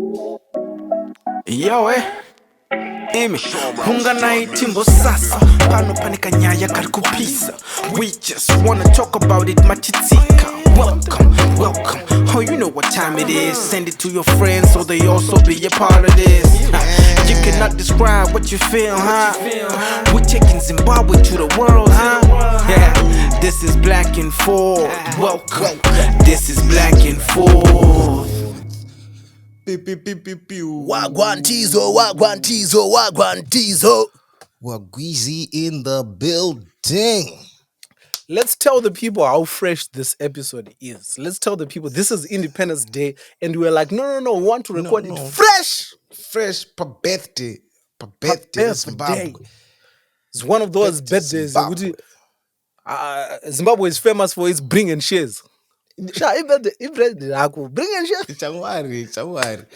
Yo, Imi, unganaithi mbosasa pano panika nyaya kari kupisa. We just wanna talk about it machitika. Welcome, oh you know what time it is. Send it to your friends so they also be a part of this. You cannot describe what you feel, huh? We're taking Zimbabwe to the world, huh? Yeah, this is Black and Forth. Welcome, this is Black and Forth. Wagwantizo. Wagweezy in the building. Let's tell the people how fresh this episode is. Let's tell the people this is Independence Day, and we're like, no, we want to record it fresh. Fresh per birthday. Zimbabwe. It's one of those birthdays. Zimbabwe is famous for its bring and shares. Bring and shares. Chawari.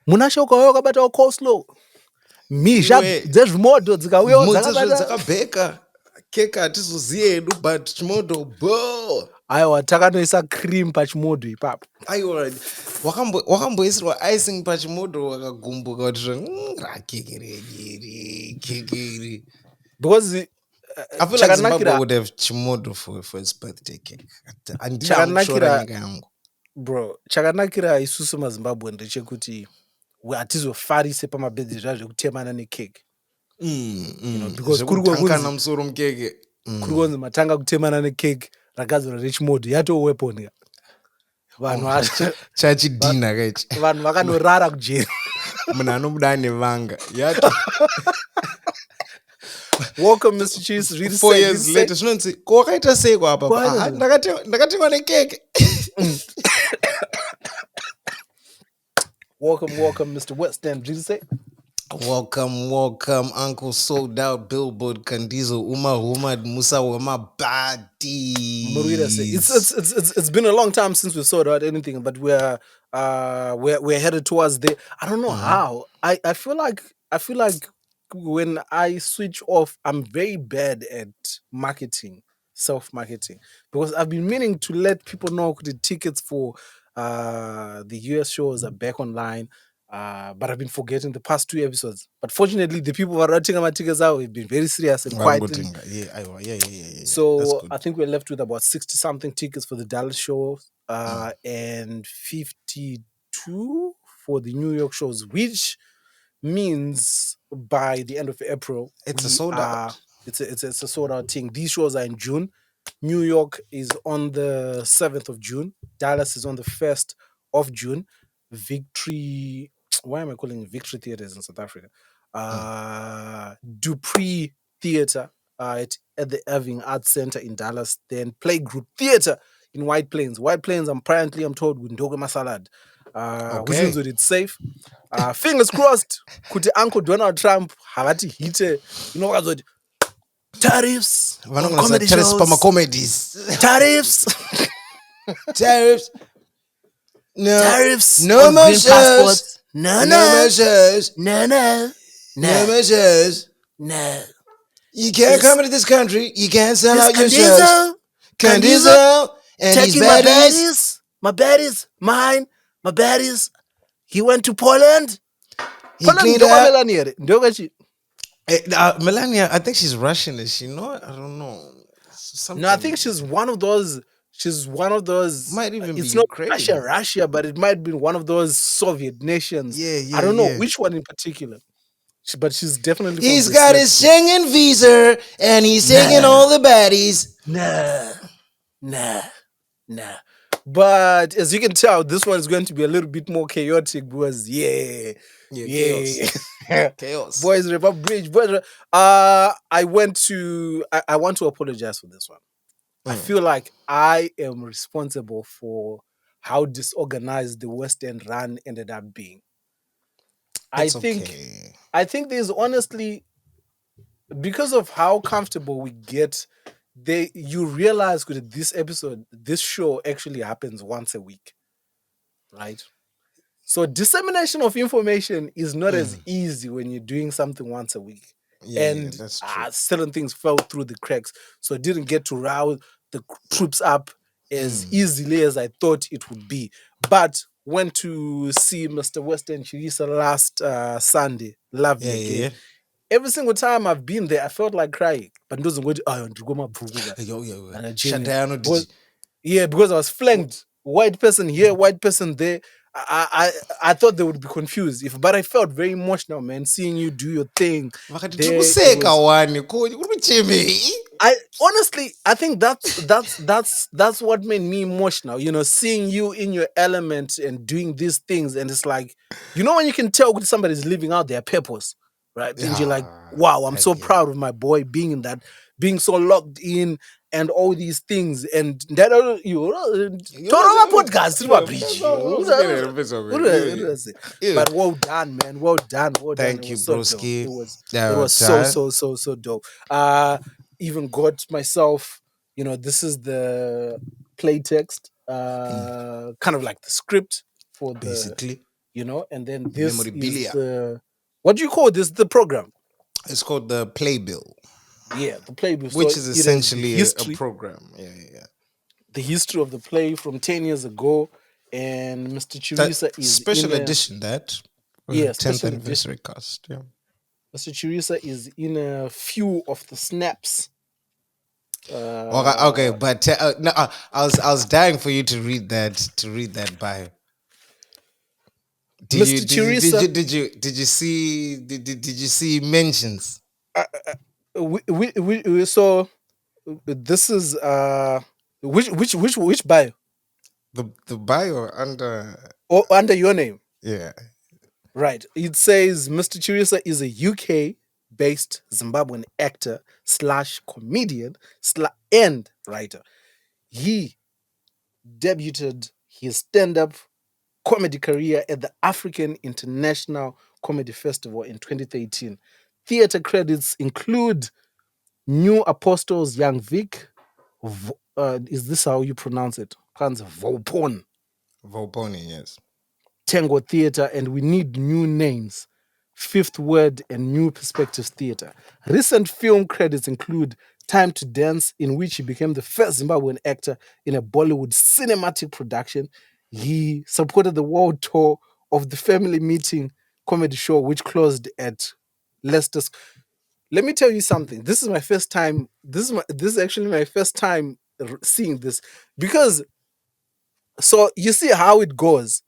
Munashoko wakabata coleslaw. Misha dzezvimoto dzakabheka keka hatizoziye hedu but chimodo bo. Aiwa takanoisa cream pachimodo ipapo. Aiwa wakamboisirwa icing pachimodo wakagumbuka kuti rakekere. Because I feel like Zimbabwe would have chimodo for his birthday cake. Bro, chakanakira isusu maZimbabwe ndechekuti hatizofarise pamabirthday zvazvekutemana necake. Because kuri kunzi matanga kutemana necake ragadzirwa rechimodo yato weapon. Vanhu chachidhina kachi. Vanhu vakanorara kujeri. Munhu anobuda nevanga. Yato. Welcome Mr. Cheese. 4 years later zvinonzi kwakaita sei kwapa? Ndakatemwa necake. Welcome Mr. West End. Did you say? Welcome, Uncle Sold Out, Billboard, Kandizo, Humad, Musa, Badi. It's been a long time since we sold out anything, but we're headed towards the. I don't know how. I feel like when I switch off, I'm very bad at marketing, self-marketing, because I've been meaning to let people know the tickets for the US shows are back online. But I've been forgetting the past 2 episodes. But fortunately, the people who are writing my tickets out have been very serious and quiet. Yeah. So I think we're left with about 60-something tickets for the Dallas show and 52 for the New York shows, which means by the end of April, it's a sold out. It's a sold out thing. These shows are in June. New York is on the 7th of June. Dallas is on the 1st of June. Victory. Why am I calling it Victory Theaters in South Africa? Dupree Theater at the Irving Arts Center in Dallas. Then Playgroup Theater in White Plains. White Plains, I'm told, with Ndogo Masalad. Which means that it's safe. Fingers crossed. Kuti Uncle Donald Trump havati hite. You know what? Tarrifs. Comedy shows. Comedies. Tarrifs. No. Tarrifs. No more shows. No. You can't come into this country. You can't sell out your shows. Candizo and his baddies. My baddies. He went to Poland. Melania, I think she's Russian. Is she not? I don't know. No, I think she's one of those. Might even it's be not Ukraine. Russia, but it might be one of those Soviet nations. Yeah. I don't know which one in particular. But she's definitely. He's got his Schengen visa and he's taking all the baddies. Nah. But as you can tell, this one is going to be a little bit more chaotic because Chaos. Boys River Bridge. I want to apologize for this one. I feel like I am responsible for how disorganized the West End run ended up being. I think there's honestly, because of how comfortable we get, you realize that this show actually happens once a week, right? So dissemination of information is not as easy when you're doing something once a week. And that's true. certain things fell through the cracks. So I didn't get to rouse the troops up as easily as I thought it would be. But went to see Mr. Western Chirisa last Sunday. Love you again. Every single time I've been there, I felt like crying. But doesn't go because I was flanked. White person here, white person there. I thought they would be confused. But I felt very emotional, man, seeing you do your thing. I think that's what made me emotional. You know, seeing you in your element and doing these things, and it's like, you know, when you can tell somebody's living out their purpose, right? And you're like, wow, I'm so proud of my boy being in that, being so locked in, and all these things. And that podcast, but well done, man. Well done. Thank you, broski. It was so dope. Even got myself, you know, this is the play text, kind of like the script for the, basically, you know, and then this is the, what do you call this? The program. It's called the playbill. Yeah, the playbill, which is essentially a program. Yeah. The history of the play from 10 years ago, and Mr. Chirisa is special edition. That 10th anniversary cast. Yeah. Mr. Chirisa is in a few of the snaps. Okay, but no, I was dying for you to read that bio. Did you see mentions? So this is which bio? The bio under your name. Yeah. Right. It says Mr. Chirisa is a UK-based Zimbabwean actor / comedian and writer. He debuted his stand-up comedy career at the African International Comedy Festival in 2013. Theatre credits include New Apostles, Young Vic. Is this how you pronounce it? Volpone, yes. Tango Theatre, and We Need New Names, Fifth Word, and New Perspectives Theatre. Recent film credits include Time to Dance, in which he became the first Zimbabwean actor in a Bollywood cinematic production. He supported the world tour of the Family Meeting comedy show, which closed at Leicester's. Let me tell you something. This is my first time. This is actually my first time seeing this, because so you see how it goes.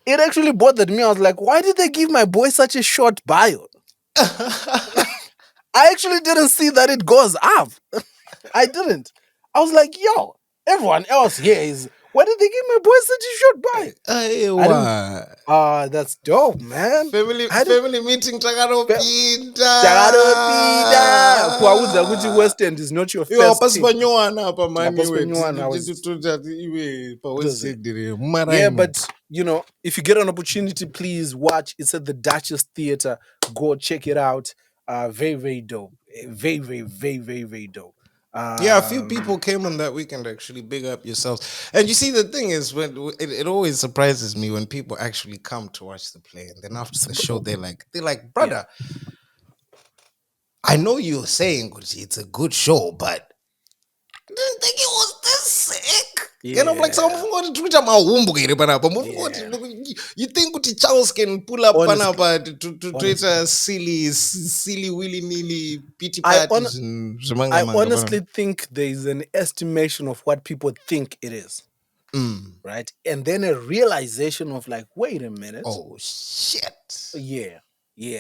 It actually bothered me. I was like, why did they give my boy such a short bio? I actually didn't see that it goes up. I didn't. I was like, yo, everyone else here is. Why did they give my boy such a short bio? That's dope, man. Family meeting Tagaropita. Kuauza kuti West End is not your first team. Yeah, but you know, if you get an opportunity, please watch. It's at the Duchess Theatre. Go check it out. Very, very dope. Very dope. A few people came on that weekend. Actually, big up yourselves. And you see, the thing is, when it always surprises me when people actually come to watch the play, and then after the show, they're like, brother, I know you're saying it's a good show, but I didn't think it was this sick. Yeah. And I'm like, you think Charles can pull up to create a silly willy-nilly pity parties? I honestly think there is an estimation of what people think it is. Right? And then a realization of like, wait a minute. Oh, shit. Yeah.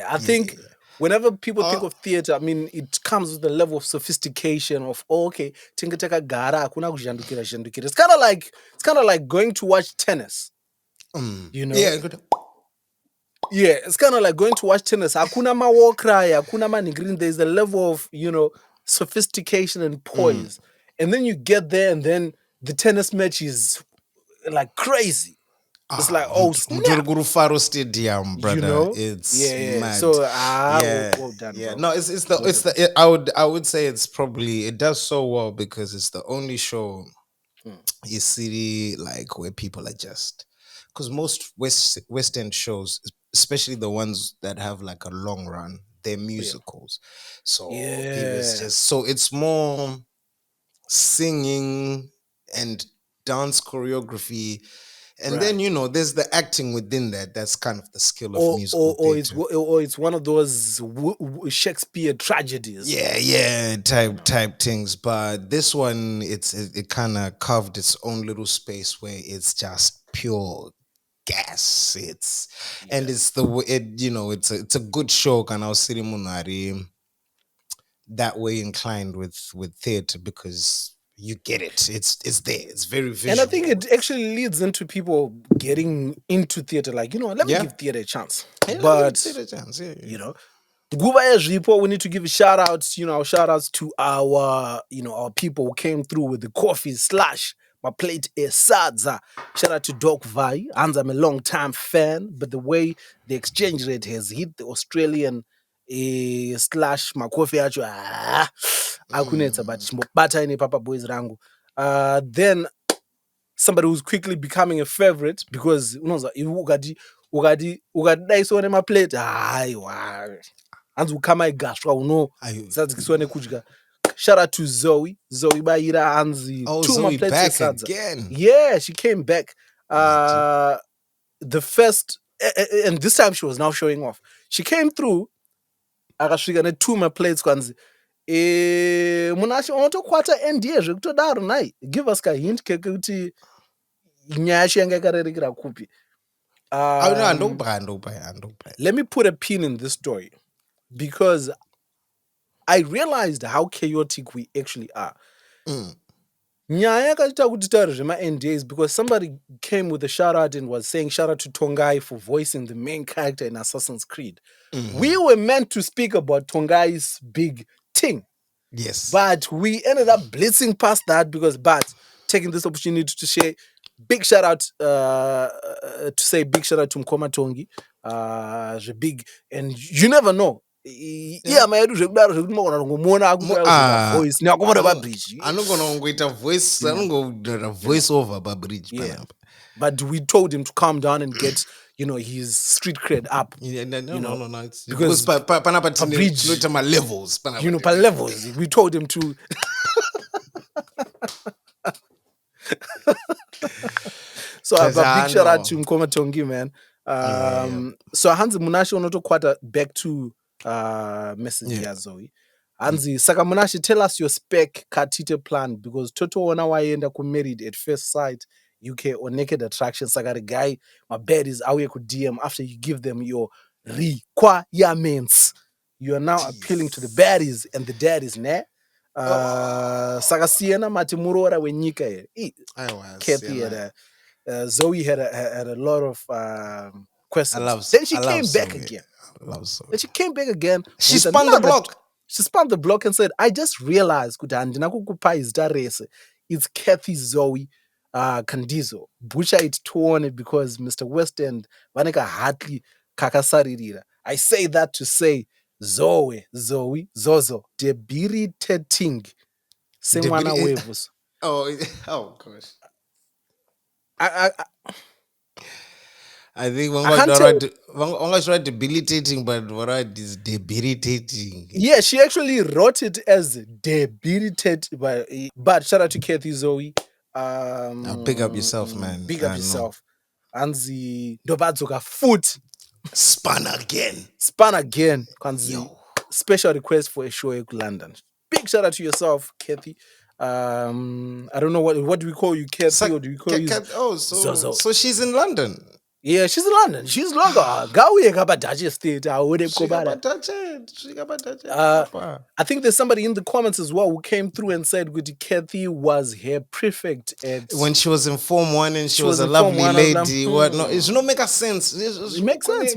I think whenever people think of theater, I mean, it comes with a level of sophistication of, okay, tingateka gara, hakuna kuzhandukira. It's kind of like going to watch tennis. You know? Yeah, it's kind of like going to watch tennis. Hakuna ma cry, hakuna ma green. There's a level of, you know, sophistication and poise. And then you get there, and then the tennis match is like crazy. It's like, oh, Faro Stadium, brother. You know? It's mad. So well done, bro. No, it's the I would say it's probably, it does so well because it's the only show you see like where people are just, because most West End shows, especially the ones that have like a long run, they're musicals. So it was just, so it's more singing and dance choreography And then there's the acting within that. That's kind of the skill of or musical theater. it's one of those Shakespeare tragedies. Yeah, type things. But this one, it kind of carved its own little space where it's just pure gas. And it's it's a good show. And I was sitting munari that way inclined with theater because you get it. It's there. It's very visual. And I think it actually leads into people getting into theater. Like, let me give theater a chance. But theater a chance. Yeah. Guba Ezripo, we need to give shout outs, shout outs to our, our people who came through with the coffee / my plate is sadza. Shout out to Doc Vai. And I'm a long time fan, but the way the exchange rate has hit the Australian / my coffee acho akunetsa but butter in Papa Boys rangu. Then somebody who's quickly becoming a favorite because ukadi ukadaiso nemaplate hayi hanzi ukama igashwa sadzikiswa nekudya. Shout out to Zoe Baira hanzi Zoe back again. Yeah, she came back the first and this time she was now showing off. She came through akasvika ne2 plates kwanzi munashi unotokwata NDA zvekutodaro nai give us ka hint kekuti nyaya yacho yanga yakarerekera kupi. Let me put a pin in this story because I realized how chaotic we actually are. Nyaya yakaita kuti taure zvema-NDAs because somebody came with a shout out and was saying shout out to Tongai for voicing the main character in Assassin's Creed. We were meant to speak about Tongai's big thing. Yes. But we ended up blitzing past that because taking this opportunity to say big shout out to Mkoma Tongi. Big, and you never know. Yeah, my voice. Voice over bridge. Yeah. But we told him to calm down and get his street cred up. No. It's because bridge levels. Levels. We told him to. So a big shout out to Mkoma Tongi, man. So Hanzi Munashi unotokwata back to message ya Zoe. Hanzi saka Munashi, tell us your spec katite plan because Toto ona waenda ku Married at First Sight UK or Naked Attraction saka the guy my bed is away ku DM after you give them your requirements. You are now appealing to the baddies and the daddies, ne? Saka siena mati murora wenyika here. Kathy had Zoe had a lot of questions. Then she came back again. Then she came back again. She spun the block. She spun the block and said, I just realized it's Kathy Zoe Candizo. Bucha it torn because Mr. West End Vaneka hardly kakasaririra. I say that to say Zoe, Zozo, debilitating. Semwana wevus. Oh gosh. I think one was debilitating, but what is debilitating? Yeah, she actually wrote it as debilitated, but shout out to Kathy Zoe. Pick up yourself, man. Big up yourself. And the Dobadzoka foot spun again. Yo. Special request for a show in London. Big shout out to yourself, Kathy. I don't know what do we call you, Kathy, or do we call you? So she's in London. Yeah, she's in London. She's longer. I think there's somebody in the comments as well who came through and said Kathy was her prefect when she was in Form 1 and she was a lovely lady. What? No, it don't make sense. It makes sense.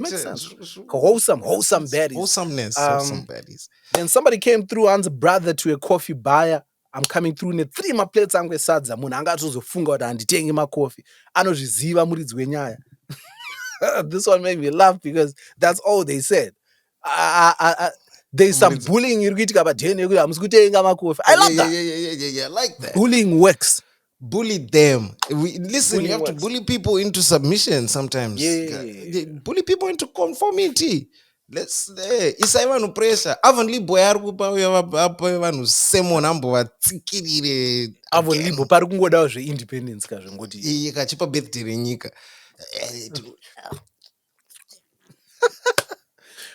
Wholesome baddies. Wholesome baddies. Then somebody came through and brother to a coffee buyer. I'm coming through ne 3 maplates angwe sadza munhu angatozofunga kuti handitengi macoffee anozviziva muridzi wenyaya. This one made me laugh because that's all they said. There's some bullying irikuitika padheni yekuti hamusi kutenga macoffee. I love that. Yeah, like that. Bullying works. Bully them. Listen, you have to bully people into submission sometimes. Yeah. Bully people into conformity. Let's isai vanhu pressure. Avonly boy ari kupa uya vape vanhu semon ambovatsikirire Avon again. Libo pari kungodawo zveindependence kazvingoti Iye kachipa birthday renyika.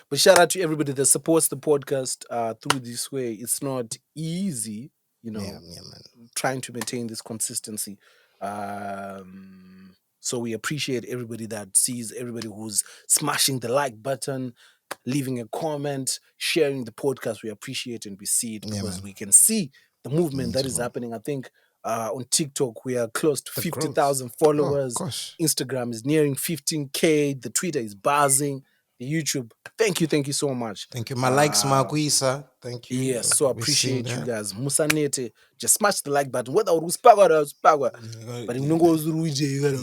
But shout out to everybody that supports the podcast through this way. It's not easy, Yeah, man. trying to maintain this consistency. So we appreciate everybody that sees, everybody who's smashing the like button, leaving a comment, sharing the podcast. We appreciate and we see it because we can see the movement that is happening. I think on TikTok we are close to 50,000 followers. Gosh. Instagram is nearing 15K. The Twitter is buzzing. The YouTube. Thank you so much. Thank you. My likes, Marquisa. Thank you. Yes, so We see appreciate you that. guys. Musanete, just smash the like button. Whether uspagwa or uspagwa, but you know go uzuruje, you gotta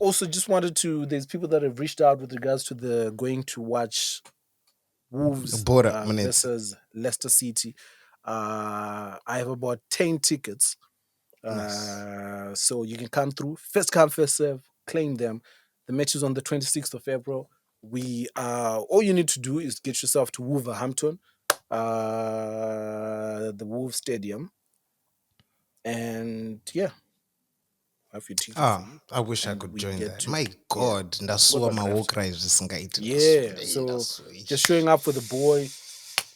also just wanted to. There's people that have reached out with regards to the going to watch Wolves versus Leicester City. I have about 10 tickets. So you can come through. First come, first serve. Claim them. The match is on the 26th of April. We all you need to do is get yourself to Wolverhampton, the Wolves Stadium, and yeah, have your ticket for you. I wish I could join that. My God, ndasuwa my war cries zisingaiti. Yeah, so just showing up for the boy,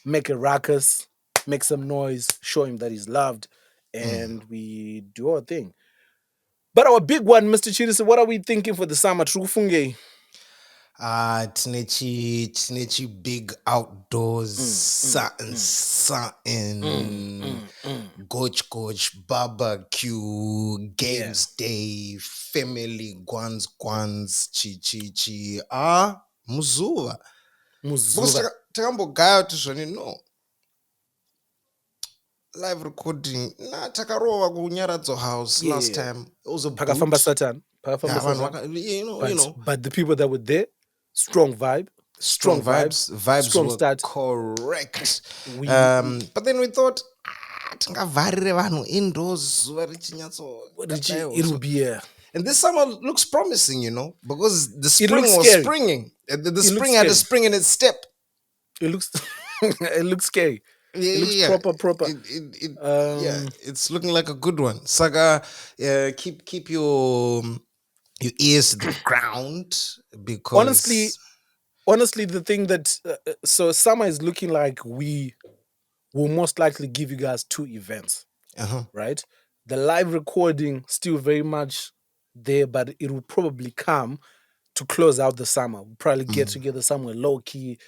make a ruckus, make some noise, show him that he's loved, and we do our thing. But our big one, Mr. Chirisa, what are we thinking for the summer? Trufunge. Tinechi big outdoors, something, coach, barbecue, games day, family, guans, chi. Muzuva. Takambogaya kuti zvoni no. Live recording. Takarova kunyaradzo house last time. It was a Pakafamba Satan. But the people that were there, strong vibe. Strong vibes. Strong start. Correct. But then we thought, tingavarire vanhu indoors it will be and this summer looks promising, because the spring was springing. The spring had a spring in its step. It looks it looks scary. It looks proper. It's looking like a good one. Saga, keep your ears to the ground, because honestly, the thing that so summer is looking like we will most likely give you guys 2 events, right? The live recording still very much there, but it will probably come to close out the summer. We'll probably get together somewhere low key,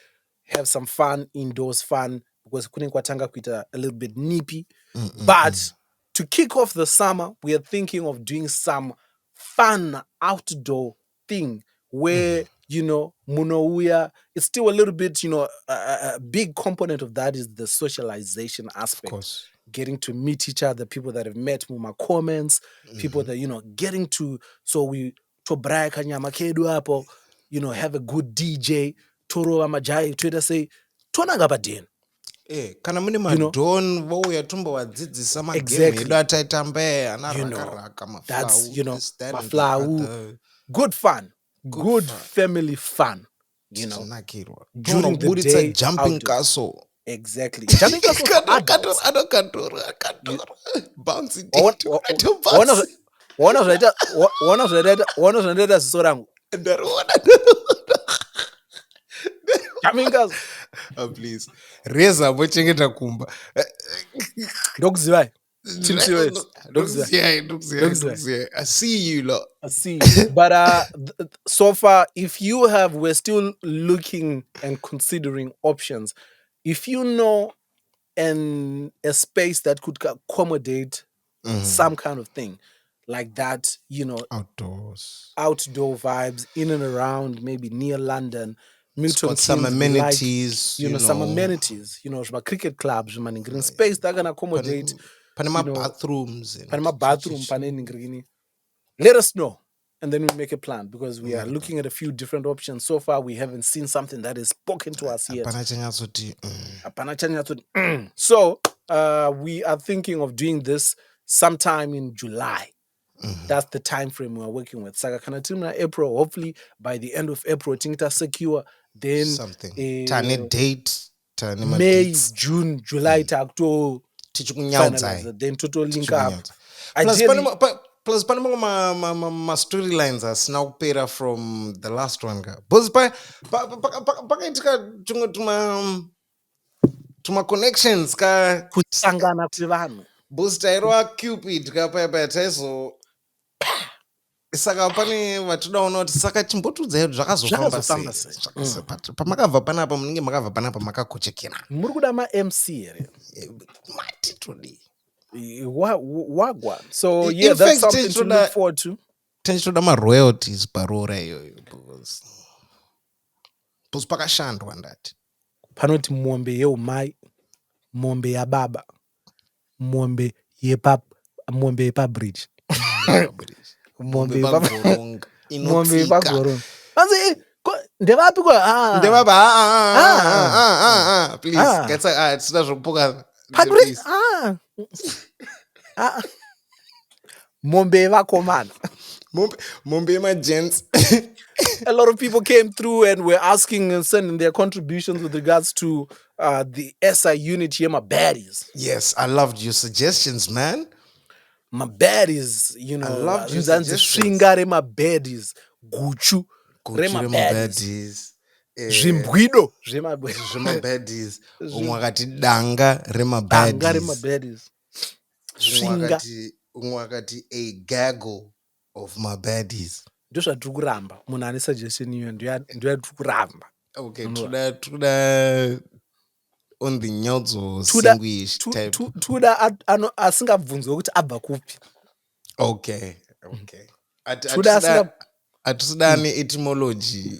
have some fun, indoors fun, because kwatanga kuita a little bit nippy. But to kick off the summer, we are thinking of doing some fun outdoor thing where, munouya, it's still a little bit, a big component of that is the socialization aspect. Of course. Getting to meet each other, people that have met Muma comments, people that, getting to, so we to braya kanyama kedu hapo, have a good DJ, toro amajai, Twitter say, tonanga badin. Kana mune madon vouya tombovadzidzisa magame edu ataitambe anarakaraka maflau. Good fun. Good family fun. During the day, jumping castle. Exactly. Jumping castle for adults. Bouncing. One of the sorangu. Jumping castle. Please. Reza vochengeta kumba. Ndokuziva. I see you lot. I see you. But so far, if you have, we're still looking and considering options. If you know a space that could accommodate some kind of thing like that, outdoor vibes in and around, maybe near London, Milton Keynes, some amenities, some amenities, cricket clubs, green space that can accommodate Panama bathrooms, let us know, and then we make a plan, because we are looking at a few different options. So far, we haven't seen something that is spoken to us yet. So we are thinking of doing this sometime in July. That's the time frame we're working with. Saka kana tiri April, hopefully by the end of April, tingita secure, then something. Tane date, tane May, dates. June, July, to finalize it. Then total link up. Plus, Ideally, my storylines are snaupera from the last one. Because to my connections, kusangana kwevanhu. booster Cupid, so saka pane vatidaona kuti saka chimbotudza hedu zvakazofamba sei pamakabva panapa munenge makabva panapa makakochekera muri kuda ma-MC here matitodi wagwa. So yeah, that's something to look forward to. Tenchitoda ma-royalties parora iyoyo because pakashandwa ndati panoti mombe yeumai, mombe yababa, mombe yepabridge, mombe yepagoronga. Ndevapi please tisina zvokupoka mombe yevakomana, mombe yemagents. A lot of people came through and were asking and sending their contributions with regards to the SI unit here, my baddies. Yes, I loved your suggestions, man. My baddies, you know, I loved your Shinga rema baddies, Guchu rema baddies, Zimbabwe rema baddies, umwakati danga rema baddies, umwakati a gaggle of my baddies. Ndo zvatiri kuramba munhu ane suggestion iyo ndoyatiri kuramba. Okay, toda on the nyadzo singlish type. Tuda asingabvunzwe kuti abva kupi. Okay. Atusida ane etymology.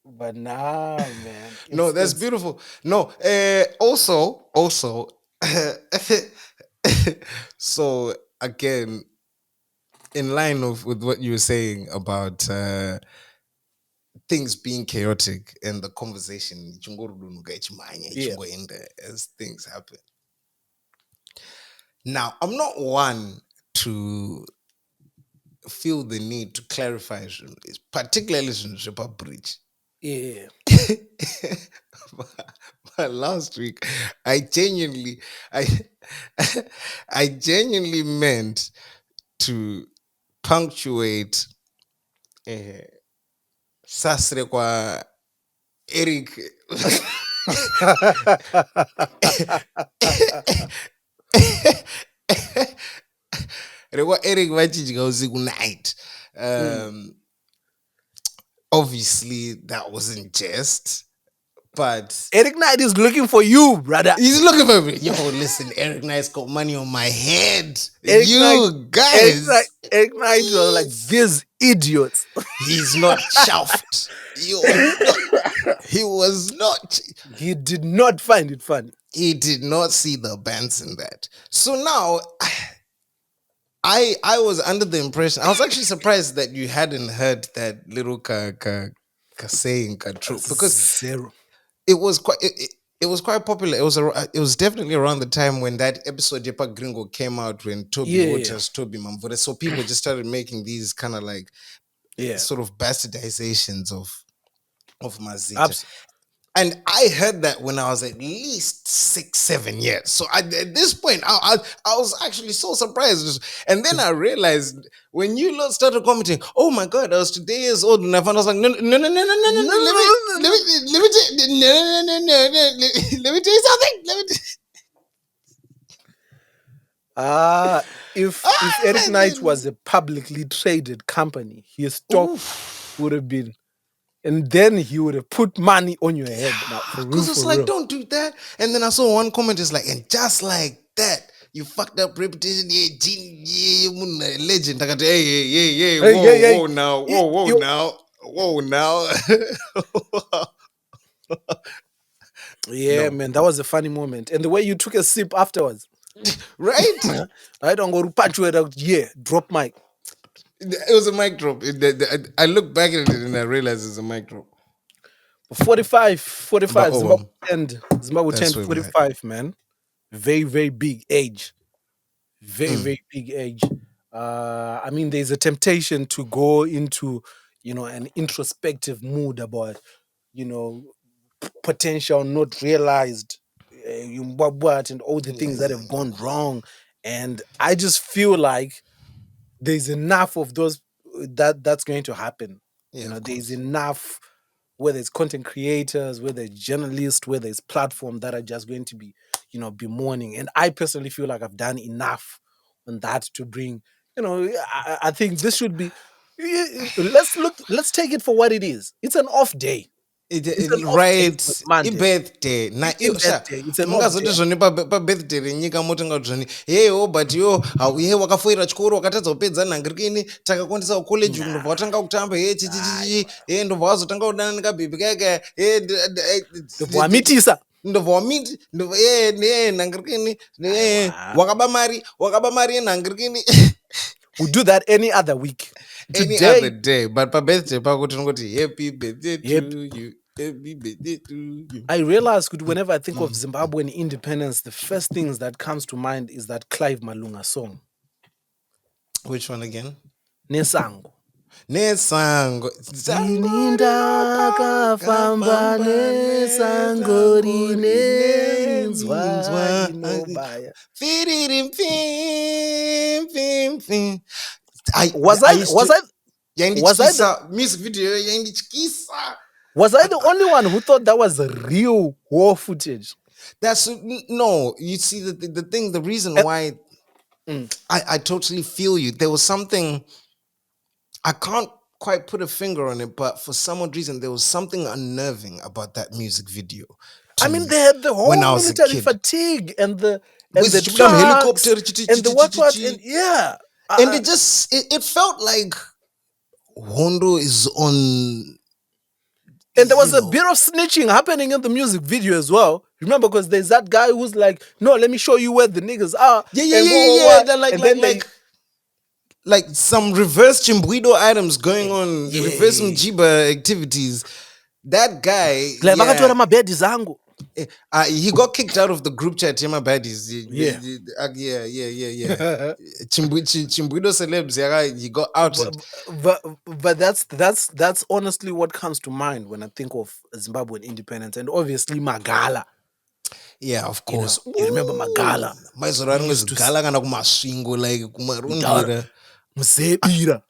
But nah, man. No, that's beautiful. No, also so again, in line with what you were saying about things being chaotic and the conversation as things happen. Now, I'm not one to feel the need to clarify, particularly in the bridge. Yeah. But last week, I genuinely meant to punctuate sasre kwa Eric. Eric vachidya usiku night. Obviously, that wasn't just. But Eric Knight is looking for you, brother. He's looking for me. Yo, listen, Eric Knight's got money on my head. Eric Knight was like, these idiots. He's not chuffed. He was not. He did not find it funny. He did not see the bands in that. So now, I was under the impression. I was actually surprised that you hadn't heard that little saying true because zero. It was quite popular. It was definitely around the time when that episode Jepa Gringo came out when Toby Waters, Toby Mamvore. So people just started making these kind of like sort of bastardizations of Mazita. And I heard that when I was at least 6-7 years. So at this point, I was actually so surprised. And then I realized when you lot started commenting, oh my God, I was 2 years old. And I was like, no, let me tell you something. If Eric Knight was a publicly traded company, his stock would have been. And then he would have put money on your head. Because it's like, don't do that. And then I saw one comment is like, and just like that, you fucked up reputation. Legend. Whoa now. Yeah, man, that was a funny moment. And the way you took a sip afterwards. Right? I don't go to patch it out. Yeah, drop mic. It was a mic drop. I looked back at it and I realized it's a mic drop. 45, Zimbabwe 10, 45, man. very, very big age. Very, very big age. I mean, there's a temptation to go into, an introspective mood about, you know, potential not realized, what and all the things that have gone wrong. And I just feel like there's enough of those that's going to happen. Yeah, of There's course. enough, whether it's content creators, whether it's journalists, whether it's platform that are just going to be, be mourning. And I personally feel like I've done enough on that to bring, I think this should be. Let's take it for what it is. It's an off day. It's an off day. Right, It's Monday. ibirthday na It's birthday. It's an off mungazoti day. zvoni pabirthday renyika motonga kuti zvoni hewo but he wakafoira chikoro wakatadza kupedza nhangarikini takakondesa kucollege ndobva watanga kutamba chichichichi ndobva wazotanga kudana nekabhebhi kaka Wamitisa. ndobva wamiti nhangarikini wakaba mari yenhangarikini. We do that any other week. Any Today, other day, but birthday pako tinongoti happy birthday to you, happy birthday to you. I realize whenever I think of Zimbabwean independence, the first things that comes to mind is that Clive Malunga song, Which one again? Nesango. Nesango. Zininda kafamba nesango rinenzwa inobaya. Was I music video yaindityisa. Was I the only one who thought that was real war footage? That's no. You see the thing. The reason why I totally feel you. There was something I can't quite put a finger on it, but for some odd reason there was something unnerving about that music video. I mean, they had the whole military fatigue and the trucks helicopter and the what and yeah. And it felt like Hondo is on. And there was a bit of snitching happening in the music video as well. Remember, because there's that guy who's like, "No, let me show you where the niggas are." Like some reverse Chimbwido items going on, reverse Mjiba activities. That guy, he got kicked out of the group chat. Yema baddies, yeah. Chimbwido celebs, he got outed. But that's honestly what comes to mind when I think of Zimbabwean independence, and obviously Magala. Yeah, of course. You remember Magala? Magala kana kumasvingo like kumarundira. Mzebira.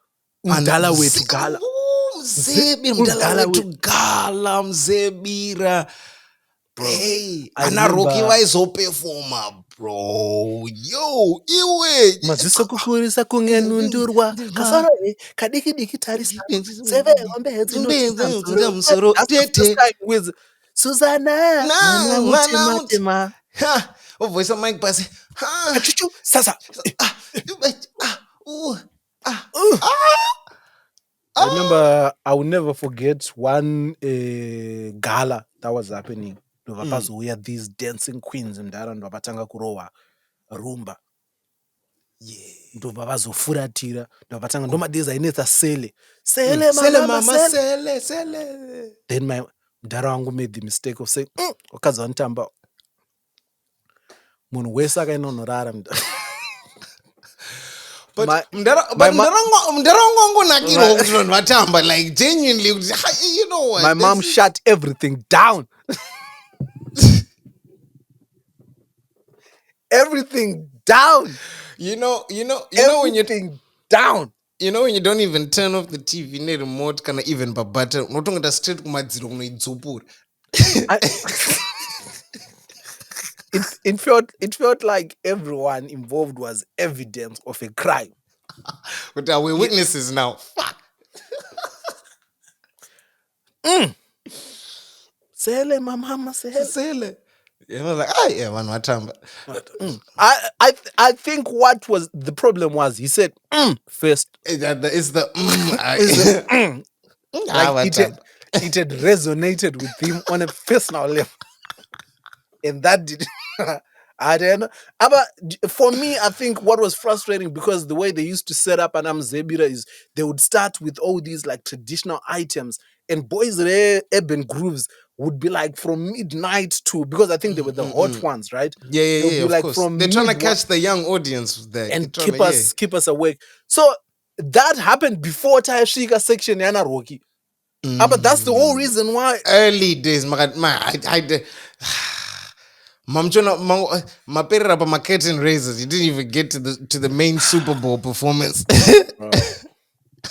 Mdala wetu Gala. Mdala wetu Gala, Mzebira. Bro, hey, Anaroki waizoperforma, bro. Yo, iwe. Maziso kukurisa kungenundurwa. Kasara kadiki diki tarisa. Seve ombe hetu. That's the first time with Susanna. Nah. Ha. Oh, voice of Mike Bassey. Ha. Achuchu. Sasa. I remember, I will never forget one gala that was happening. We had these dancing queens in Daran Babatanga Kurowa, Rumba. Yeah. Ndovazofuratira ndovatanga ndomadeza inetsa sele mama sele. Then my mudhara wangu made the mistake of saying wakadzi vanotamba munhu wese akainonorara. Mudhara wangu angonakirwa kuti vanhu vatamba, like genuinely, you know what, my mom shut everything down. Everything down. You know when you're down. You know when you don't even turn off the TV, in the remote, kana even by button, not straight kumadziro kunoidzopura. It felt like everyone involved was evidence of a crime. But we're witnesses now. Fuck. Sele, my mama sele. Yeah, I was like, one more time. I think what was the problem was he said first. It's the it had resonated with him on a personal level, and that did. I don't know. But for me, I think what was frustrating, because the way they used to set up an Zebira is they would start with all these like traditional items, and boys urban grooves would be like from midnight to, because I think they were the hot ones, right? They would be Of like course. from They're trying to midnight catch the young audience there. and keep us awake. So that happened before Tayashika section Yana Roki. But that's the whole reason why. Early days, Mamchona Maperra my curtain raisers. You didn't even get to the main Super Bowl performance.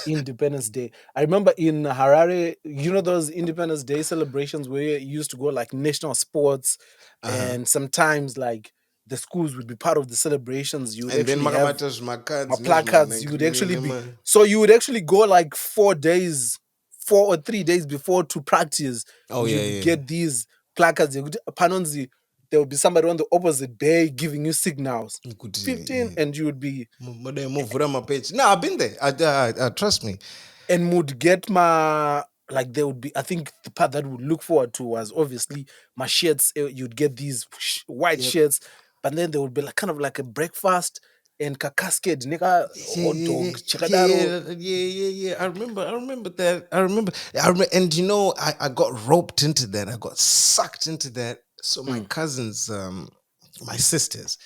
Independence Day. I remember in Harare, you know those Independence Day celebrations where you used to go like national sports, and sometimes like the schools would be part of the celebrations. You would And then actually have Makamata's my cards, placards. You would actually be, so you would actually go like 4 or 3 days before to practice. Oh, and yeah, you'd yeah. get these placards. Panonzi, there would be somebody on the opposite bay giving you signals. 15, and you would be, No, I've been there. Trust me. and would get my, like there would be, I think the part that would look forward to was obviously my shirts. You'd get these white shirts, but then there would be like kind of like a breakfast and cascade nigga hot dog chikadaro. Yeah. I remember that. And you know, I got roped into that. I got sucked into that. So my cousins, my sisters,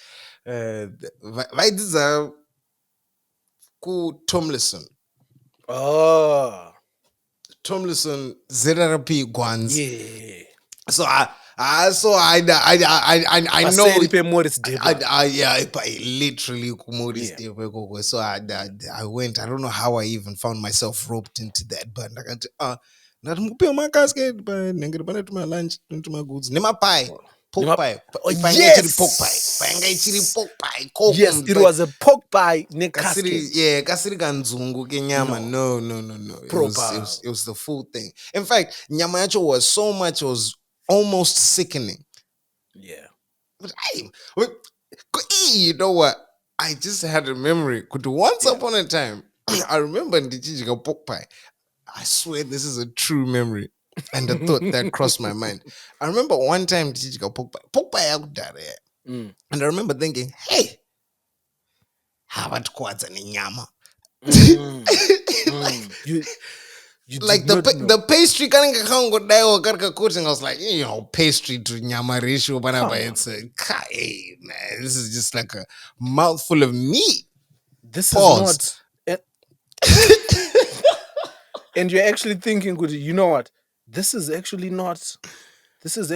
these are ku Tomlinson. Oh Tomlinson ZRP Guans. yeah. So I know. Paseri Morris Deba. I literally Kumori Yeah. Steve. So I went. I don't know how I even found myself roped into that, but I got not my casket, but to my lunch, into my goods. Nema pie. Pork pie. Oh, If I yes. pork pie. If I pork pie. Yes, it was a pork pie neck Kasiri, casket. yeah, kasiri ganzungu ke nyama. No. Proper. It was the full thing. In fact, nyama yacho was so much, it was almost sickening. Yeah. But you know what? I just had a memory. Once upon a time, I remember Ndichijika pork pie. I swear this is a true memory. And the thought that crossed my mind. I remember one time Ndichijika pork pie yakudare. And I remember thinking, hey, how about kwadza nyama? You Like the pastry coating, I was like, you know, pastry to nyama ratio, but it's hey, man, this is just like a mouthful of meat. This Pause. is not. And you're actually thinking, good, you know what? This is actually not good. This is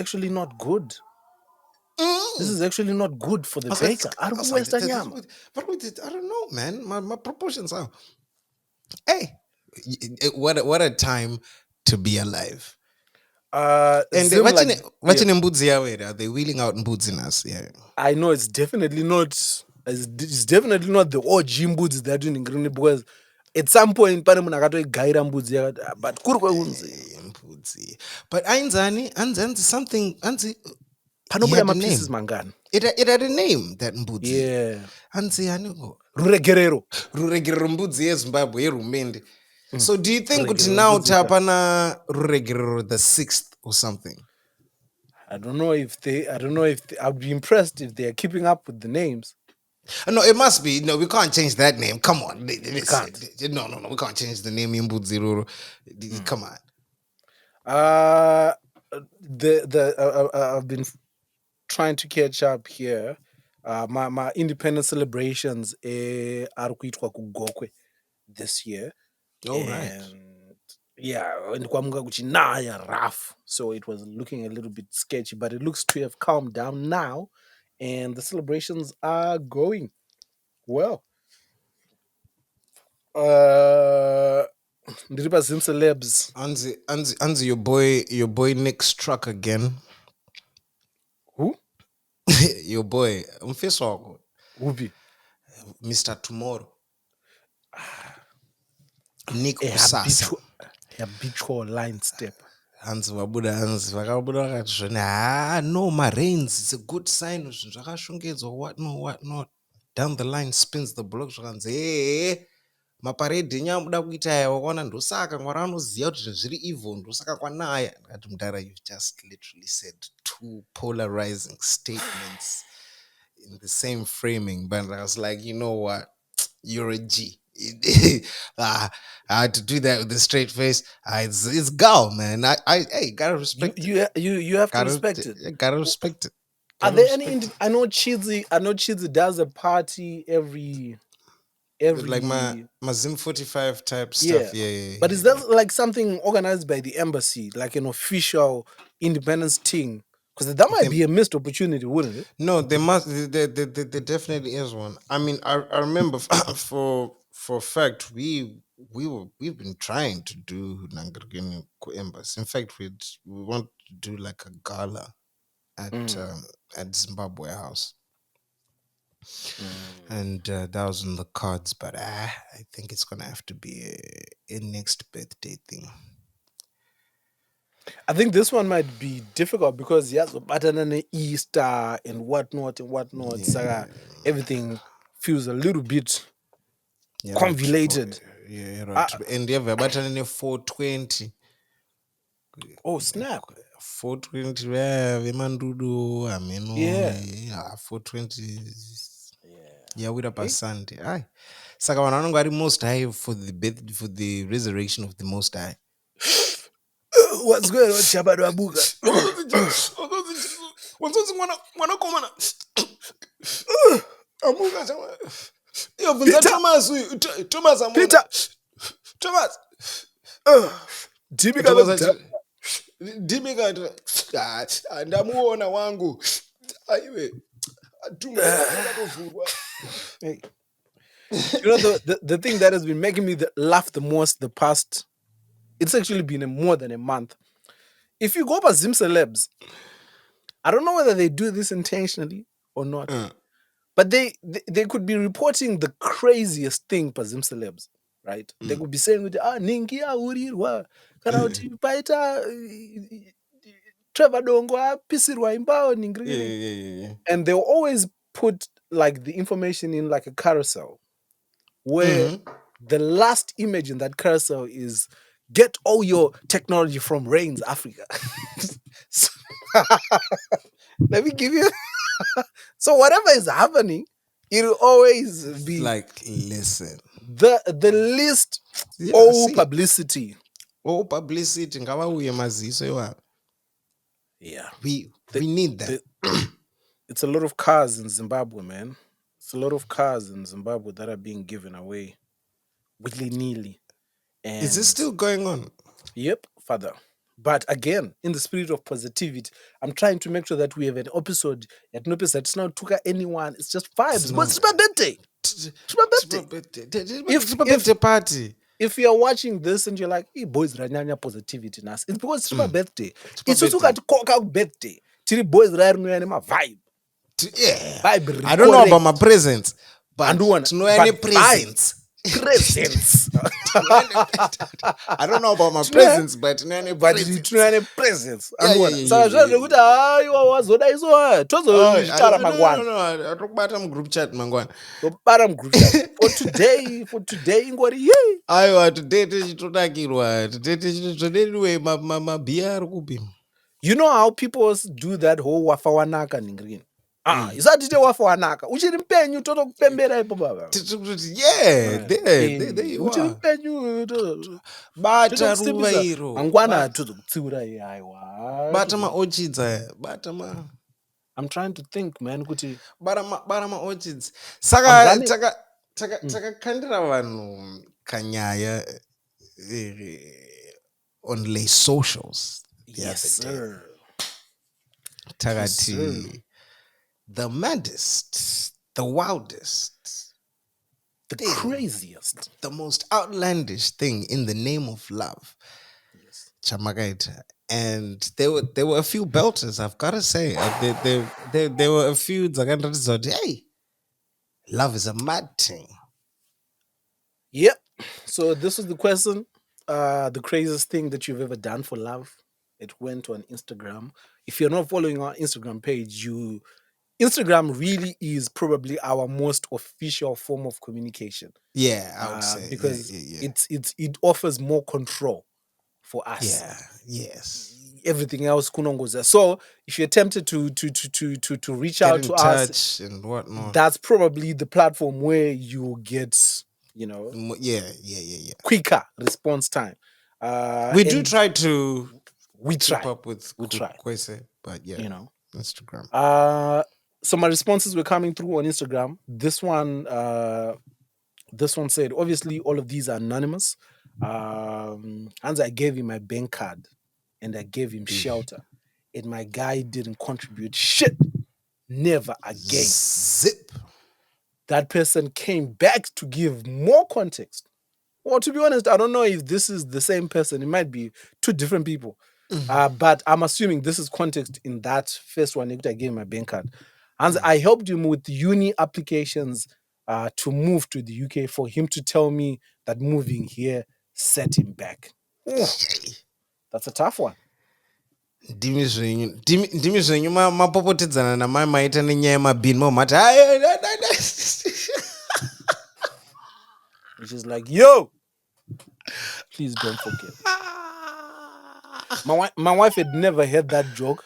actually not good for the baker. I don't waste nyama. But I don't know, man. My proportions are. Hey, what a time to be alive. And Zim, watching like, watching Mbudzi are they wheeling out Mbudzi in us? Yeah. I know it's definitely not. It's definitely not the OG mbudzi that you in, because at some point pane munhu akatoigaira mbudzi yakati, but kuri kweunzi Mbudzi. But Anzani something Anzi. panobuda mapieces mangani. It had a name, that Mbudzi. Yeah. Anzi aniko. Ruregerero Mbudzi yeZimbabwe yerumende. So do you think kuti now tapana Ruregerero the 6th or something? I don't know if I'd be impressed if they are keeping up with the names. No, it must be. No, we can't change that name. Come on. We can't. No. We can't change the name Mbudzi Roro. Come on. I've been trying to catch up here. My independence celebrations are kuitwa kugokwe this year. All right. Yeah, and kwamuka kuchinaya rough. So it was looking a little bit sketchy, but it looks to have calmed down now, and the celebrations are going well. Ndiripa ZimCelebs. Anzi, your boy Nick struck again. Who? Your boy, Mfiswako. Ubi. Mr. Tomorrow. Nick Usasa. Habitual line step. Hanzi vakabuda vakati no rains, it's a good sign zvakashongedzwa what not. Down the line spins the block zvakanzi hey, maparedhi nyamuda kuita aya wakaona ndosaka mwari anoziva kuti zviri evil ndosaka kwanaya. Ndakati Mudara, you've just literally said two polarizing statements in the same framing, but I was like, you know what, you're a G. I had to do that with a straight face. It's gal, man. Hey, gotta respect it. You have to respect it. Gotta respect it. Are Gotta there any? respect it. I know Chizi does a party every Like my Zim 45 type yeah. stuff. Yeah. But is that like something organized by the embassy, like an official independence thing? Because that might be a missed opportunity, wouldn't it? No, there must. There definitely is one. I mean, I remember for a fact we've been trying to do Nangargini Embassy. In fact, we want to do like a gala at Zimbabwe House, and that was on the cards. But I think it's gonna have to be a next birthday thing. I think this one might be difficult because yes, pattern and Easter and whatnot. So everything feels a little bit convoluted. Yeah, right. And you have a button in a 420. Oh snap! 420 vemandudu ameno Yeah. 420 yawira pasunday ai saka vanhu vanonge vari most high for the resurrection of the most high. What's going on, Chabad Wabuga? wanzonzi mwanakomana amuka Peter! thomas thomas amuna Peter! thomas ndimikati ndamuona wangu aiwe atumaatovhurwa. Hey. You know the thing that has been making me laugh the most the past, it's actually been more than a month. If you go by ZimCelebs, I don't know whether they do this intentionally or not, but they could be reporting the craziest thing by ZimCelebs, right? They could be saying, ningi aurirwa kana kuti paita Trevor Dongo apisirwa imbao ningiri. And they'll always put like the information in like a carousel where the last image in that carousel is get all your technology from Rains Africa. Let me give you. So whatever is happening, it'll always be like, listen, the least publicity. All publicity. Ngavauye maziso iwayo. Yeah. We need that. It's a lot of cars in Zimbabwe, man. It's a lot of cars in Zimbabwe that are being given away willy-nilly. And is this still going on? Yep, father. But again, in the spirit of positivity, I'm trying to make sure that we have an episode at Nopes that's not took anyone. It's just vibes. But it's my birthday. It's my birthday. It's my birthday party. If you're watching this and you're like, hey, boys, ranyanya positivity nas, it's because it's my birthday. It's also got to cock out birthday. Tiri boys ranyanya my vibe. Yeah. Vibe. I don't know about my presents, but to know any presents. Presents. I don't know about my presents, but know any presents. But any presents. No, I group chat mangwana. For today ngori yey. Aiwa today tichitodakirwa. Today tichitodediwe mabhiya ari kupima. You know how people do that whole wafa wanaka ningrini? Isati te wafa wanaka. Uchiri mpenyu toto kupembera ipo baba. Yeah, there you uchiri are. mpenyu Bata ruva iro. Mangwana toto kutsiura aiwa. Bata ma orchids aya. Bata ma. I'm trying to think, man, kuti bara ma orchids. Saka takakandira vanhu kanyaya on lay socials. Yes, sir. Takati Yes, sir. the maddest, the wildest, The craziest, the most outlandish thing in the name of love. Yes. Chamagaita. And there were a few belters, I've got to say. There were a few that hey, love is a mad thing. Yep. So this was the question. The craziest thing that you've ever done for love. It went on Instagram. If you're not following our Instagram page, Instagram really is probably our most official form of communication. Yeah, I would say. Because yeah. it offers more control for us. Yeah, yes. Everything else kunongoza. So if you're tempted to reach out to us and whatnot, that's probably the platform where you get you know, Yeah. quicker response time. We do And try to we keep try. up with We try. Kwese, but yeah, You know. Instagram. So my responses were coming through on Instagram. This one said, obviously all of these are anonymous. Hans, I gave him my bank card and I gave him shelter. And my guy didn't contribute shit. Never again. Zip. That person came back to give more context. Well, to be honest, I don't know if this is the same person. It might be two different people. But I'm assuming this is context in that first one that I gave my bank card. And I helped him with uni applications to move to the UK for him to tell me that moving here set him back. Ooh, that's a tough one. ndimi zvenyu mapopotedzana namai maita nenyaya yemabhini momati Which is like, yo, please don't forget. My wife had never heard that joke.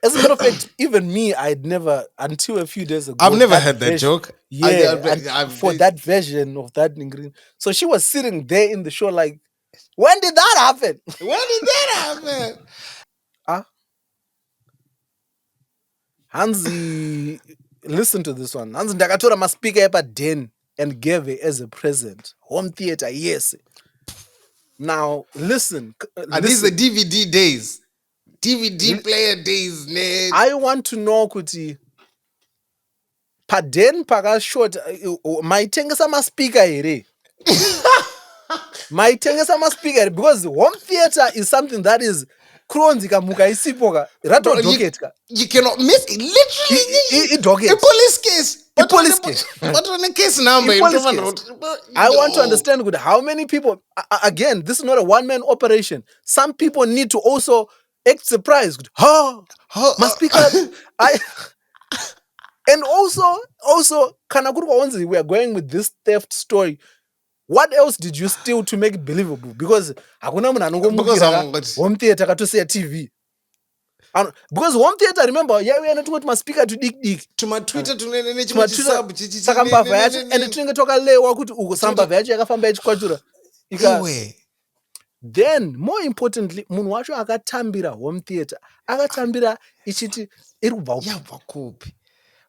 As a matter of fact, even me, I'd never, until a few days ago. I've never heard that joke. Yeah, for that version of that ingredient. So she was sitting there in the show like, when did that happen? When did that happen? Hansi, listen to this one. Hansi ndakatora maspika epaden and gave it as a present. Home theater, yes. Now, listen. Are these the DVD days? DVD player days, Ned. I want to know, kuti, paden pakashort, maitengesa maspika here. Maitengesa maspika here, because home theater is something that is kronzika muka isipoka. Rato doketka. You cannot miss it. Literally, docket. A police case. A police case. But on a case number, I want to understand good how many people. Again, this is not a one-man operation. Some people need to also act surprised. Maspika. And also, Kanakurwa, we are going with this theft story. What else did you steal to make it believable? Because home theater to say TV. Because home theater, remember, we are not going to speaker to dig. To my Twitter, to Sakamba vayacho and tinenge tokalewa kuti uko samba vayacho yakafamba ichikwachura. Then more importantly, munhu wacho akatambira home theater, akatambira ichiti iri kubva kupi.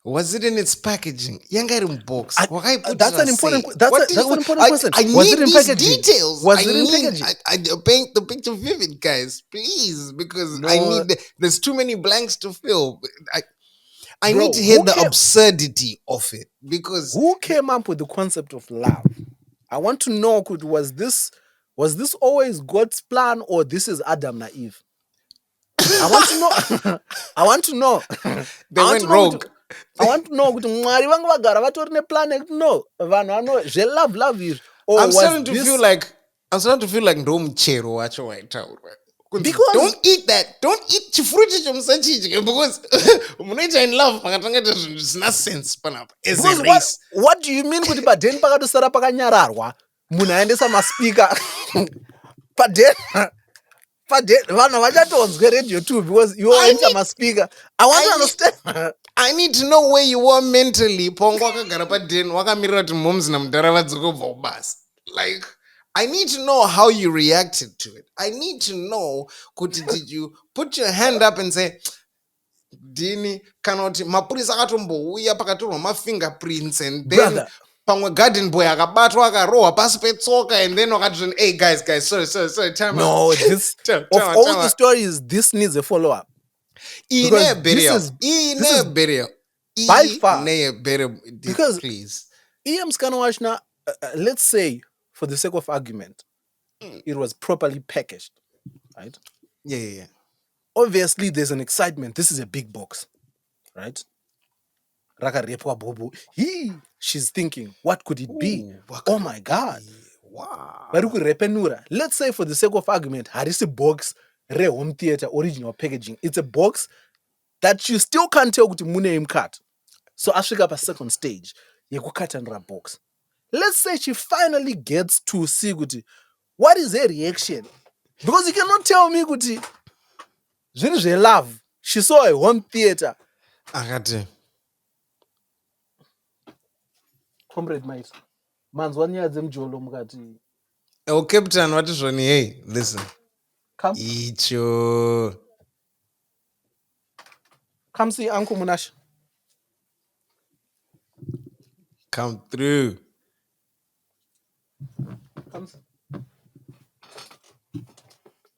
Was it in its packaging? Yanga in box. That's an important question. I need these details. Was it in packaging? I paint the picture vivid, guys, please, because I need. There's too many blanks to fill. I need to hear the absurdity of it, because who came up with the concept of love? I want to know. Was this always God's plan, or this is Adam and Eve? I want to know. They went rogue. I want to know kuti Mwari vangu vagara vatori neplanet. No, vanhu love is. I'm starting to feel like ndo muchero wacho waitaurwa. Because don't eat that. Don't eat chifruti chomusachidye, because munoita in love pakatanga zvinhu zvisina sense panapa as a race. What do you mean kuti paden pakatosara pakanyararwa munhu aendesa maspika paden vanhu vachatonzwe radio too, because you enter maspika. I want to understand. I need to know where you were mentally. Pongo akagara paden wakamirira kuti moms namudhara vadzokobva kubasa. Like, I need to know how you reacted to it. I need to know, did you put your hand up and say, Dini, kanoti mapurisa akatombouya pakatorwa mafingerprints, and then pamwe garden boy akabatwa akarohwa pasi petsoka, and then wakati, hey guys, sorry, time no, out. This of all the stories, this needs a follow-up. Burial. By far. Because please. EM's Kanawashna, let's say, for the sake of argument, it was properly packaged, right? Yeah. Obviously, there's an excitement. This is a big box, right? She's thinking, what could it be? Oh my God. Wow. Let's say, for the sake of argument, this is a box, home theater, original packaging. It's a box that you still can't tell what Mune cut. So I pick up a second stage. You go cut and wrap box. Let's say she finally gets to see what is her reaction. Because you cannot tell me she love. She saw a home theater. Agate. Comrade Mice. manzwa nyaya dzemjolo mukati. Oh, Captain, what is wrong? Hey, listen. Come Icho. see Uncle Munash. Come through. Come see.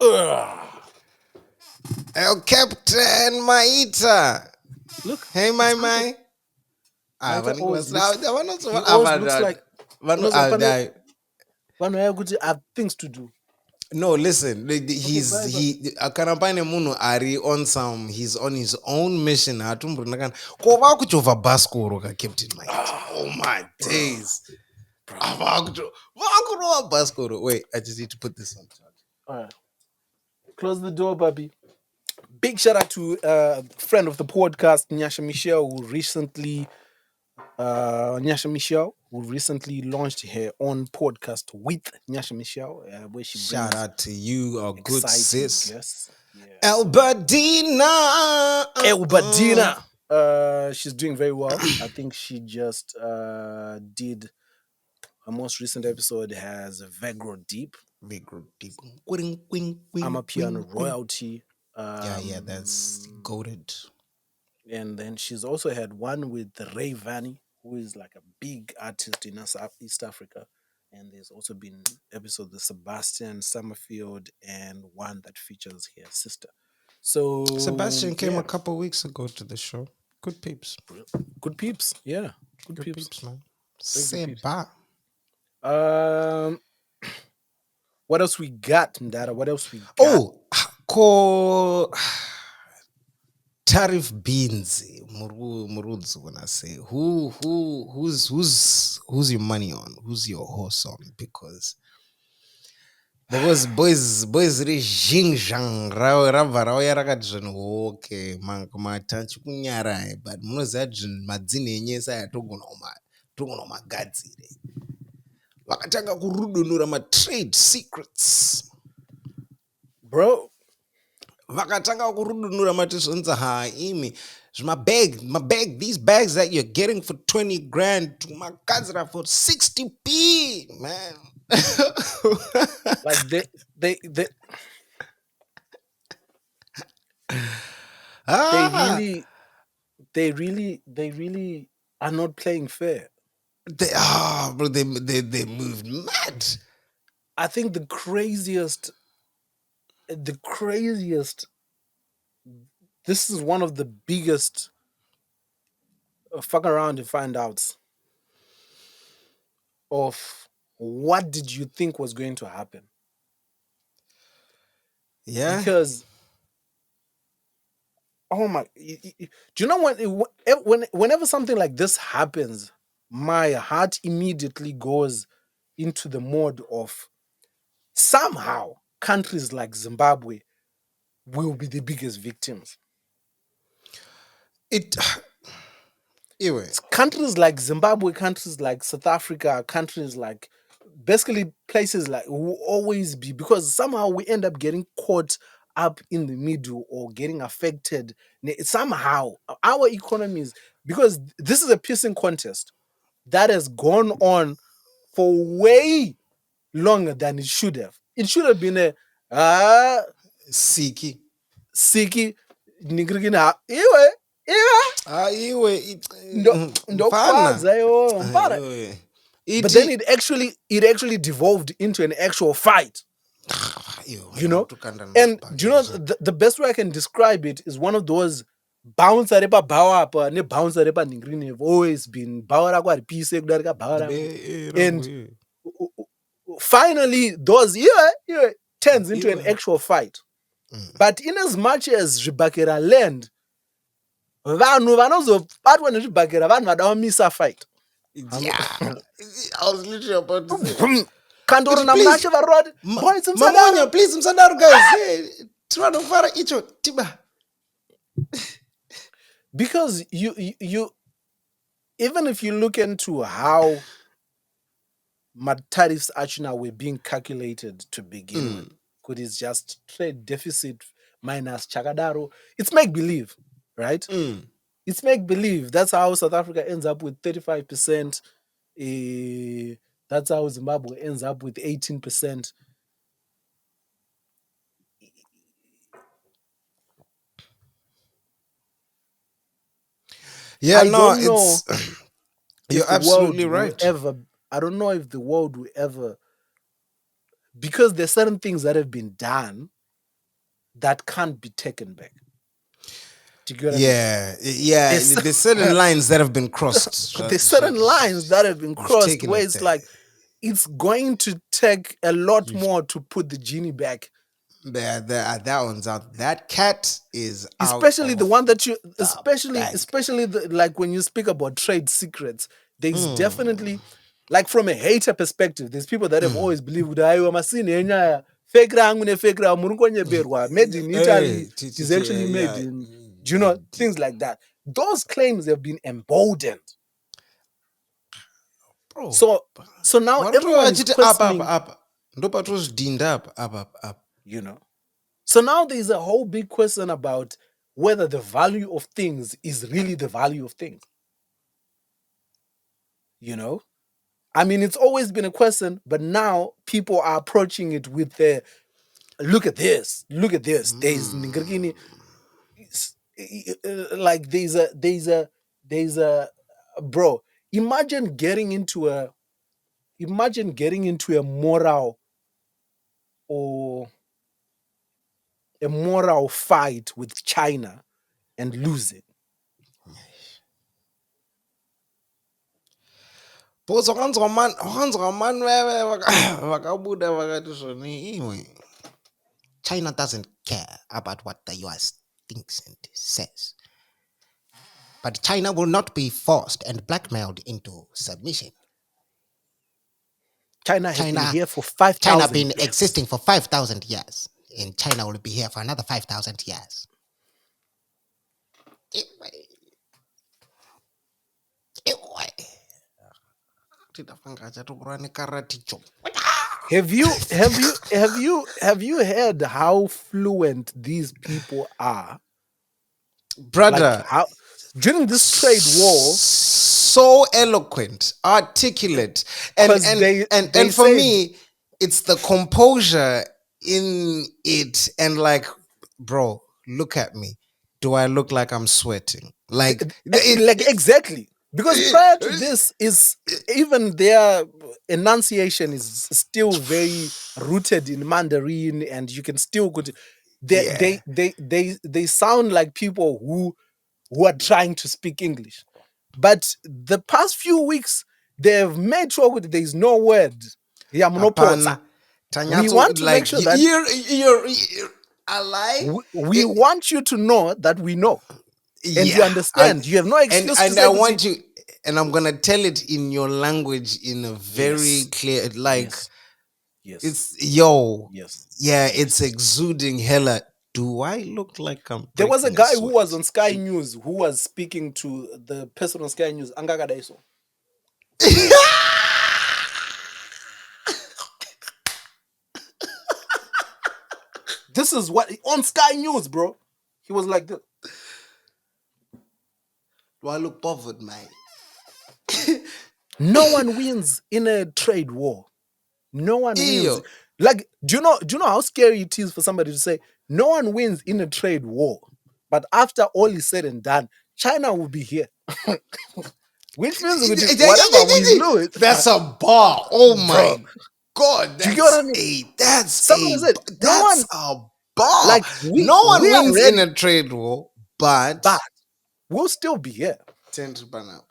Ugh. El Captain Maita. Look. Hey, it's my. Uncle. Ah, Maita always looks, he I always looks like I have things to do. No, listen. Bye, bye. He akanampane munhu ari on some. He's on his own mission. Atumbrunakan. Ko vakuchova baskoro ka Captain Maita. Oh my days. Vakuchova baskoro. Wait, I just need to put this on charge. All right. Close the door, Bobby. Big shout out to a friend of the podcast, Nyasha Michelle, who recently launched her own podcast with Nyasha Michelle, where she brings Shout out to you, our good exciting sis. guests. Yeah, Albadina. Elbadina. She's doing very well. I think she just did her most recent episode has Vegro Deep. I'm a piano royalty. Yeah, that's goated. And then she's also had one with Ray Vanny, who is like a big artist in East Africa. And there's also been episodes with Sebastian Summerfield and one that features her sister. So Sebastian came a couple weeks ago to the show. Good peeps. Good peeps, yeah. Good peeps, man. Seba. What else we got, Ndara? What else we got? Oh, ko Tarrif beans. Murudzu when I say who's your money on? Who's your horse on? Because boys ri zhinjang rava rauya rakati zvinhu okay matanchi kunyara but munoziva kuti zvinhu madzine enyesa yatogona magadzire vakatanga kurudunura matrade secrets bro. Vakatanga kurudunura matizonza imi mabag these bags that you're getting for 20 grand to magadzira for 60p, man. Like they really are not playing fair. Bro, they moved mad. I think the craziest, this is one of the biggest fuck around and find outs of what did you think was going to happen. Yeah. Because oh my, do you know whenever something like this happens, my heart immediately goes into the mode of somehow countries like Zimbabwe will be the biggest victims. Anyway. Countries like Zimbabwe, countries like South Africa, countries like basically places like will always be, because somehow we end up getting caught up in the middle or getting affected. Somehow our economies, because this is a piercing contest that has gone on for way longer than it should have. It should have been a Siki nigirigina iwe ndokwaza yo mpara. But then it actually devolved into an actual fight. You know, and do you know the best way I can describe it is one of those bouncer repa bawa apa ne bouncer repa ningrini have always been bawa kwa peace kudarika bawa, and finally those turns into an actual fight. But in as much as zvibhakera land, vanhu vanozobatwa nezvibhakera vanhu vada misa fight. Yeah. I was literally about to say. Kandoro na mnache varodi. Mamonya, please, msadaru guys. Trano fara icho tiba. Because you even if you look into how tariffs actually were being calculated to begin with, could it's just trade deficit minus chakadaro. It's make believe, right? It's make believe. That's how South Africa ends up with 35% That's how Zimbabwe ends up with 18%. Yeah, I no, don't know it's if you're the world absolutely will right. ever, I don't know if the world will ever, because there's certain things that have been done that can't be taken back. Do you get what I mean? Yeah. There's, There's certain lines that have been crossed. there's certain lines that have been You've crossed taken where it it's there. like, it's going to take a lot You've more to put the genie back. that one's out. That cat is out Especially the of one that you, the bag. especially the, like when you speak about trade secrets, there's Mm. definitely, like from a hater perspective, there's people that have Mm. always believed that "Aiwa, masini enyaya, fake rangu ne fake rangu, muri konyeberwa, made in Italy, Hey, it is actually made yeah. in," do you know, things like that. Those claims have been emboldened. Bro, So now Waruto everyone is achiti questioning, apa. Ndopatozvidhinda apa. you know. So now there's a whole big question about whether the value of things is really the value of things. You know, I mean, it's always been a question, but now people are approaching it with the look at this, look at this. There's Mm. like there's a bro. Imagine getting into a moral or a moral fight with China and losing. Because wakanzwa wewe vakabuda vakati zvoni iwe. China doesn't care about what the US thinks and says. But China will not be forced and blackmailed into submission. China has been China here for China 5,000 been years. existing for 5,000 years. And China will be here for another 5,000 years. Have you heard how fluent these people are? Like Brother, how during this trade war, so eloquent, articulate, and because and and they and for said me, it's the composure in it, and like, bro, look at me. Do I look like I'm sweating? Like like exactly, because prior to this is even their enunciation is still very rooted in Mandarin, and you can still go to yeah. they sound like people who are trying to speak English. But the past few weeks, they've made sure that there's no word. Yeah, monopotsa. Upon We Tanyato, want to make like sure that you're alive. we want you to know that we know. And you Yeah, understand. You have no excuse to and say, I want you, and I'm gonna tell it in your language in a very yes, clear, like yes, yes, it's yo, yes, yeah, it's yes. exuding hella. Do I look like I'm There was a breaking a guy who was sweat? on Sky News who was speaking to the person on Sky News, Angaga Daiso. This is what on Sky News, bro. He was like this. Do I look bothered, man? No one wins in a trade war. No one wins. Ew. Like, do you know how scary it is for somebody to say no one wins in a trade war? But after all is said and done, China will be here. Which means whatever we lose, That's a bar. Oh my bro. god, Do you get what I mean? Somebody said no that's one a bar. like No one we are wins in ready, a trade war, but but we'll still be here. tend to burn up.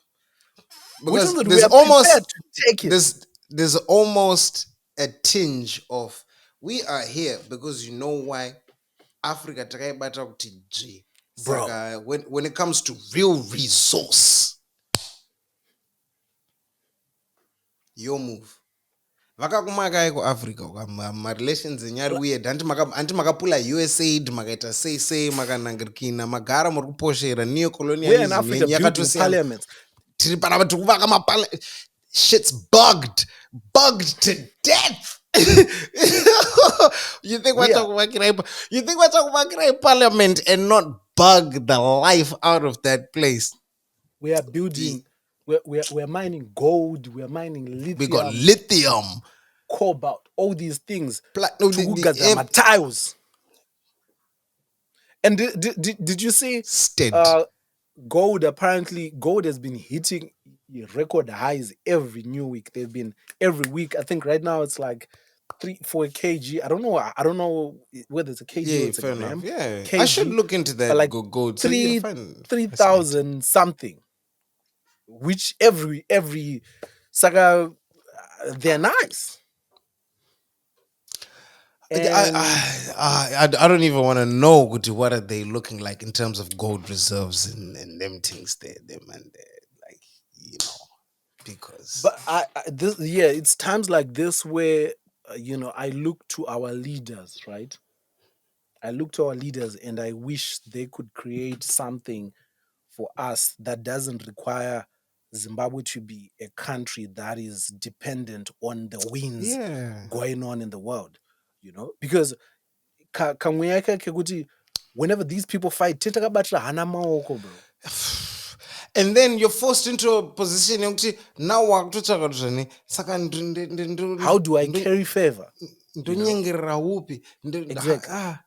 Which Because means that we there's are prepared almost to take it, there's almost a tinge of we are here because you know why Africa takaibata kuti G. bro. Saka when it comes to real resource, your move. Vakakumaka kuAfrica marelations enyari weird anti makapula USAID makaita sei makanangirikina magara muri kuposhera We are in neocolonialism Africa yenyu building yakatosiyana parliaments. tiri panapa tiri kuvaka shit's bugged to death. You think We are vachakuvakirai parliament and not bug the life out of that place? we are building we're mining gold, we're mining We got lithium, lithium, cobalt, all these things. platinum, To tiles. And did you see stead. uh gold? Apparently gold has been hitting record highs every new week. They've been every week. I think right now it's like 3-4 kg. I don't know whether it's a kg or Yeah, it's a fair enough. gram. Yeah, I should Kg, look into but that like gold. So yeah, three fascinating. 3,000 something, which every saga, they're nice. I, And I don't even want to know what are they looking like in terms of gold reserves and them things there, them and like you know because but I this yeah, it's times like this where I look to our leaders, right? I look to our leaders and I wish they could create something for us that doesn't require Zimbabwe to be a country that is dependent on the winds yeah. going on in the world, because kamweya kekuti whenever these people fight tetakabatira hana maoko, bro. And then you're forced into a position yekuti now wakutotsvaga kuti zvani saka How do I carry favor? ndonyengerera upi Exactly. ah.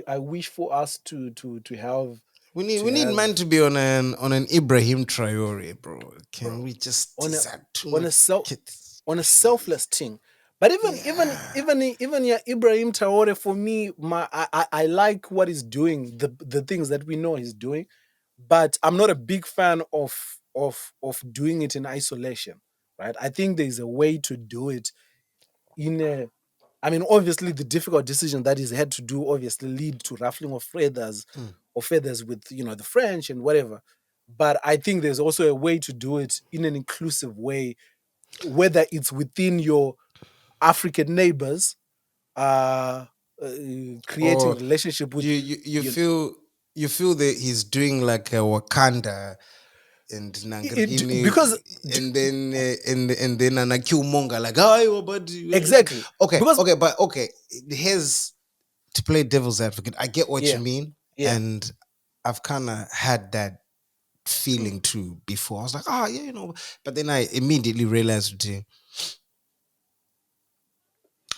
I wish for us to have We need man to be on an Ibrahim Traore, bro. Can we just on a decide too on a much self kids? on a selfless thing. But even yeah, Ibrahim Traore, for me, I like what he's doing, the things that we know he's doing, but I'm not a big fan of doing it in isolation, right? I think there's a way to do it in a I mean, obviously, the difficult decision that he's had to do obviously lead to ruffling of feathers or feathers with the French and whatever. But I think there's also a way to do it in an inclusive way, whether it's within your African neighbors, creating Or relationship with you you. you feel that he's doing like a Wakanda and Nangrini, Because and then and then an Monga like oh but exactly because okay here's to play devil's advocate. I get what you yeah mean, yeah and I've kind of had that mm, feeling too before. I was like, yeah, but then I immediately realized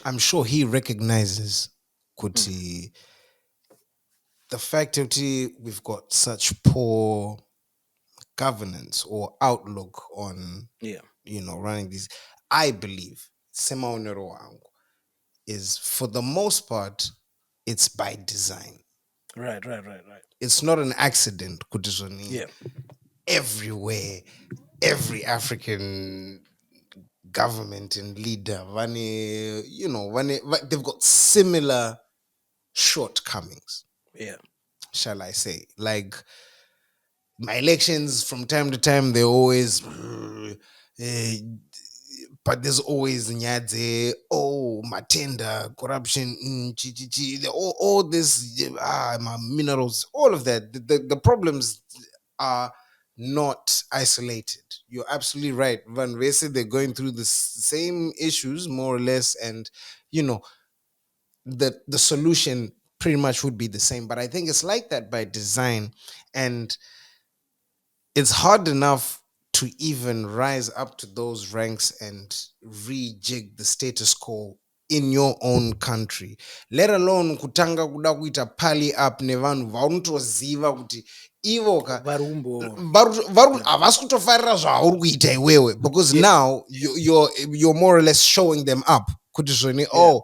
I'm sure he recognizes mm, Kuti the fact that we've got such poor governance or outlook on yeah running these. I believe semaonero wangu is for the most part it's by design. right It's not an accident kuti zvoni yeah everywhere every African government and leader they've got similar shortcomings, yeah shall I say. Like my elections from time to time, they're always but there's always nyadze, matenda, corruption, all this, my minerals, all of that. The problems are not isolated. You're absolutely right. Van Vese, they're going through the same issues, more or less, and you know, the solution pretty much would be the same. But I think it's like that by design. And it's hard enough to even rise up to those ranks and rejig the status quo in your own country, let alone kutanga kuda kuita pali up nevanhu vaunotoziva kuti ivoka varumbo havasi kutofarira zvauri kuita iwewe, because yeah now you're more or less showing them up kuti zvoni yeah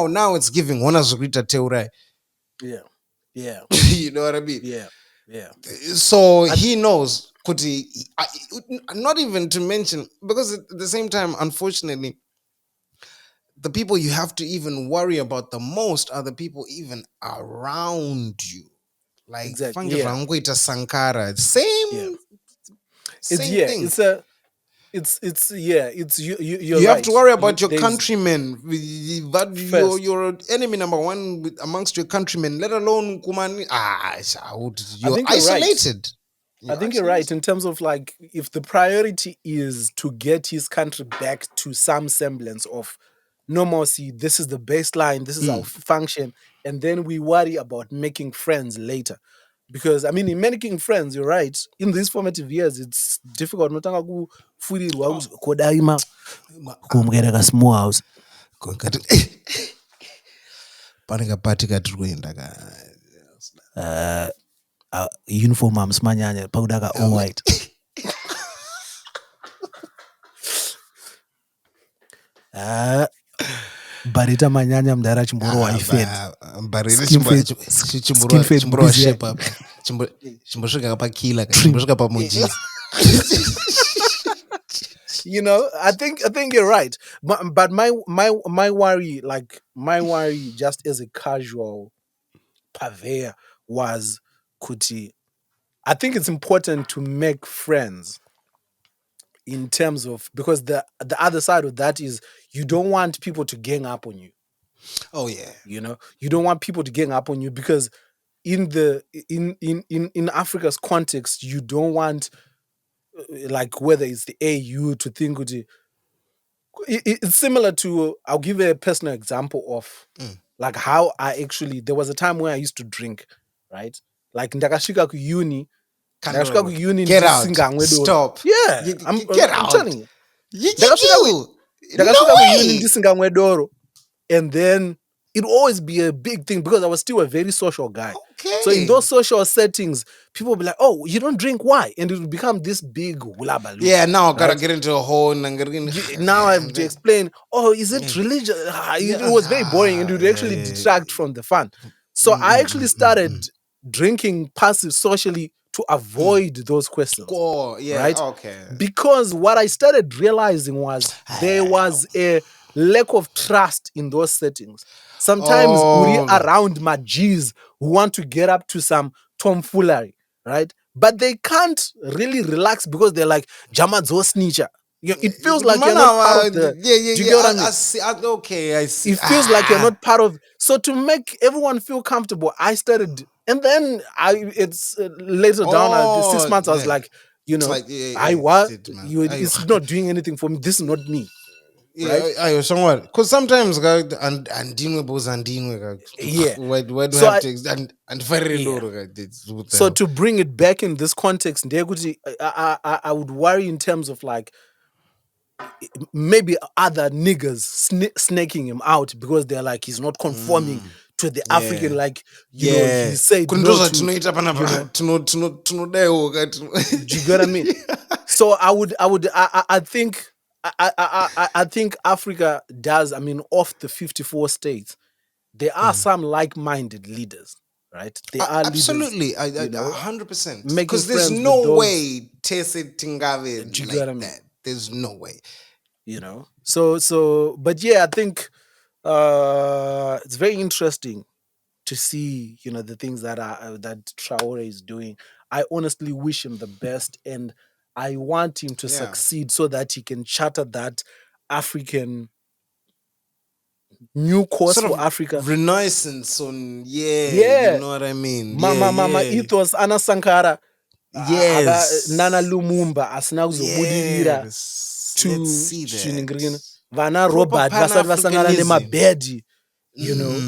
now it's giving hona zvekuita teurai. yeah yeah You know what I mean? yeah yeah So he knows kuti not even to mention, because at the same time, unfortunately, the people you have to even worry about the most are the people even around you. Like exactly Fange yeah Vangoita Sankara, yeah it's same yeah thing. it's yeah it's you're You have to right. worry about your There's countrymen. That first you're enemy number one amongst your countrymen. Let alone Kumani. I You're think you're right. isolated. I think you're right in terms of like if the priority is to get his country back to some semblance of normalcy, this is the baseline, this is our function, and then we worry about making friends later. Because I mean, in making friends, you're right. In these formative years, it's difficult. Notanga kufurirwa kuzi, kodai kumukereka small house. Pane kapati katiri kuenda Uniform amusimanyanya pakudaka all white. Barita manyanya mdara chimboro ifed. Skin fed chimboro shape up. Chimbosvika pakila chimbosvika pamuji. You know, I think you're right. But my worry, just as a casual purveyor was kuti. I think it's important to make friends in terms of, because the other side of that is you don't want people to gang up on you. Oh yeah. You know, you don't want people to gang up on you because in Africa's context, you don't want like whether it's the AU to think it's similar to, I'll give a personal example of like how there was a time where I used to drink, right? Like ndakasvika ku uni. Get out. Stop. Yeah, I'm out. telling you. You. Ndakasvika ku uni ndisingamwe doro. And then it would always be a big thing because I was still a very social guy. Okay. So in those social settings, people would be like, "Oh, you don't drink? Why?" And it would become this big hula baloo. Yeah, now I gotta get into a hole and now I have to explain. Oh, is it religious? It was very boring, and it would actually detract from the fun. So I actually started drinking passive socially to avoid those questions. Yeah, right? Okay. Because what I started realizing was there was a lack of trust in those settings. Sometimes we around my G's who want to get up to some tomfoolery, right? But they can't really relax because they're like, Jamadzo snitcher. It feels like you're not part of the... Do you get what I mean? I see. It feels like you're not part of... So to make everyone feel comfortable, I started... And then it's later down, 6 months, I was like, you know, it's not doing anything for me. This is not me. Right? Yeah, somewhat. Because sometimes why do I have to So to bring it back in this context, I would worry in terms of like maybe other niggas snaking him out because they're like he's not conforming to the African, like you know, he said no to, you know. Do you get what I mean? So I think I think Africa does. I mean, of the 54 states, there are some like-minded leaders, right? There are absolutely, leaders, 100%. Because there's no way Tese Tingave like that. There's no way, you know. So, but yeah, I think it's very interesting to see, you know, the things that Traore is doing. I honestly wish him the best, and I want him to succeed so that he can charter that African new course sort for Africa. Renaissance on, yeah, you know what I mean? Mama ethos Ana Sankara. Yes. Nana Lumumba asina kuzobudirira to vana Robert vasati vasangana nemabhedhi, you know.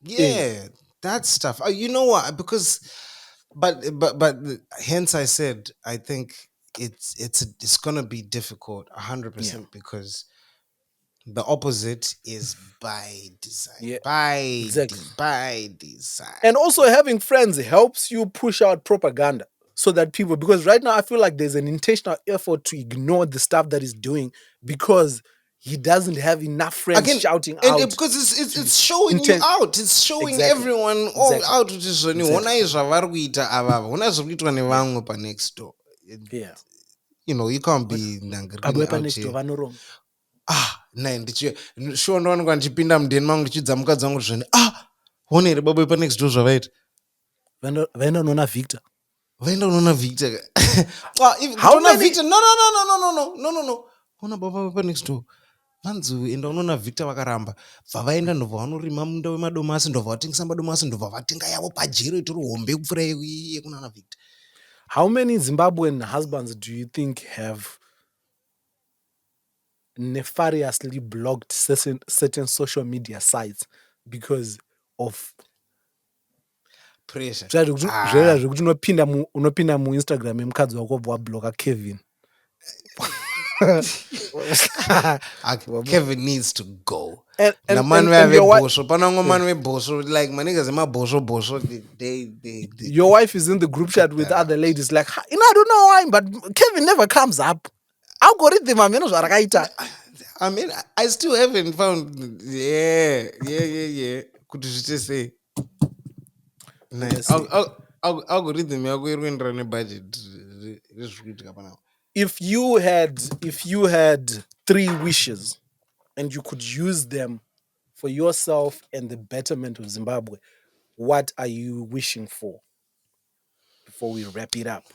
Yeah, that stuff. You know what? Because, but hence I said I think it's gonna be difficult 100% because the opposite is by design. By design. And also having friends helps you push out propaganda so that people, because right now I feel like there's an intentional effort to ignore the stuff that he's doing because he doesn't have enough friends shouting out. And because it's showing you out. It's showing everyone out. Which is next door. Yeah. You know, you can't be next door. Naye sure ndo wangu anchipinda mdeni mangu ndichidza mukadzi wangu zvene one here baba pa next door zvavaita vaenda unoona Victor how many Victor no ona baba pa next door vanzi enda unoona Victor vakaramba vavaenda ndobva vanorima munda wemadomasi ndobva vatengesa madomasi ndobva vatenga yavo pajero itori hombe kupfura yekunana Victor. How many Zimbabwean husbands do you think have nefariously blocked certain social media sites because of pressure. Zvera zvekuti unopinda muinstagram yemukadzi wako wabva wabloka Kevin. Kevin needs to go. And Your wife, like my niggas in my bosho, they your wife is in the group chat with other ladies like, I don't know why, but Kevin never comes up. Algorithm, I mean, I still haven't found. Yeah. Could you just say? Nice. Algorithm, you're going to run a budget. If you had 3 wishes and you could use them for yourself and the betterment of Zimbabwe, what are you wishing for? Before we wrap it up,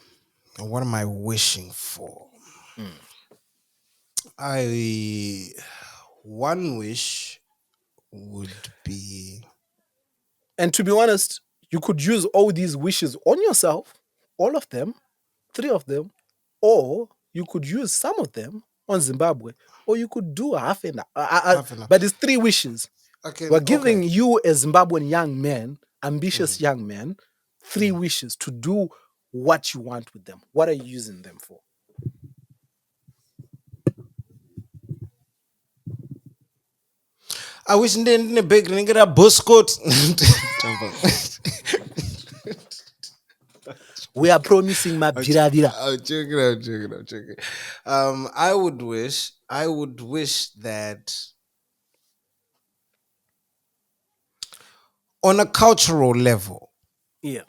what am I wishing for? One wish would be, and to be honest, you could use all these wishes on yourself, all of them, 3 of them, or you could use some of them on Zimbabwe, or you could do half and half. But it's 3 wishes. Okay, we're giving you a Zimbabwean young man, ambitious young man, 3 wishes to do what you want with them. What are you using them for? I wish in a big nigga a bus coat. We are promising my vira. I'm joking. I would wish that on a cultural level. Yeah.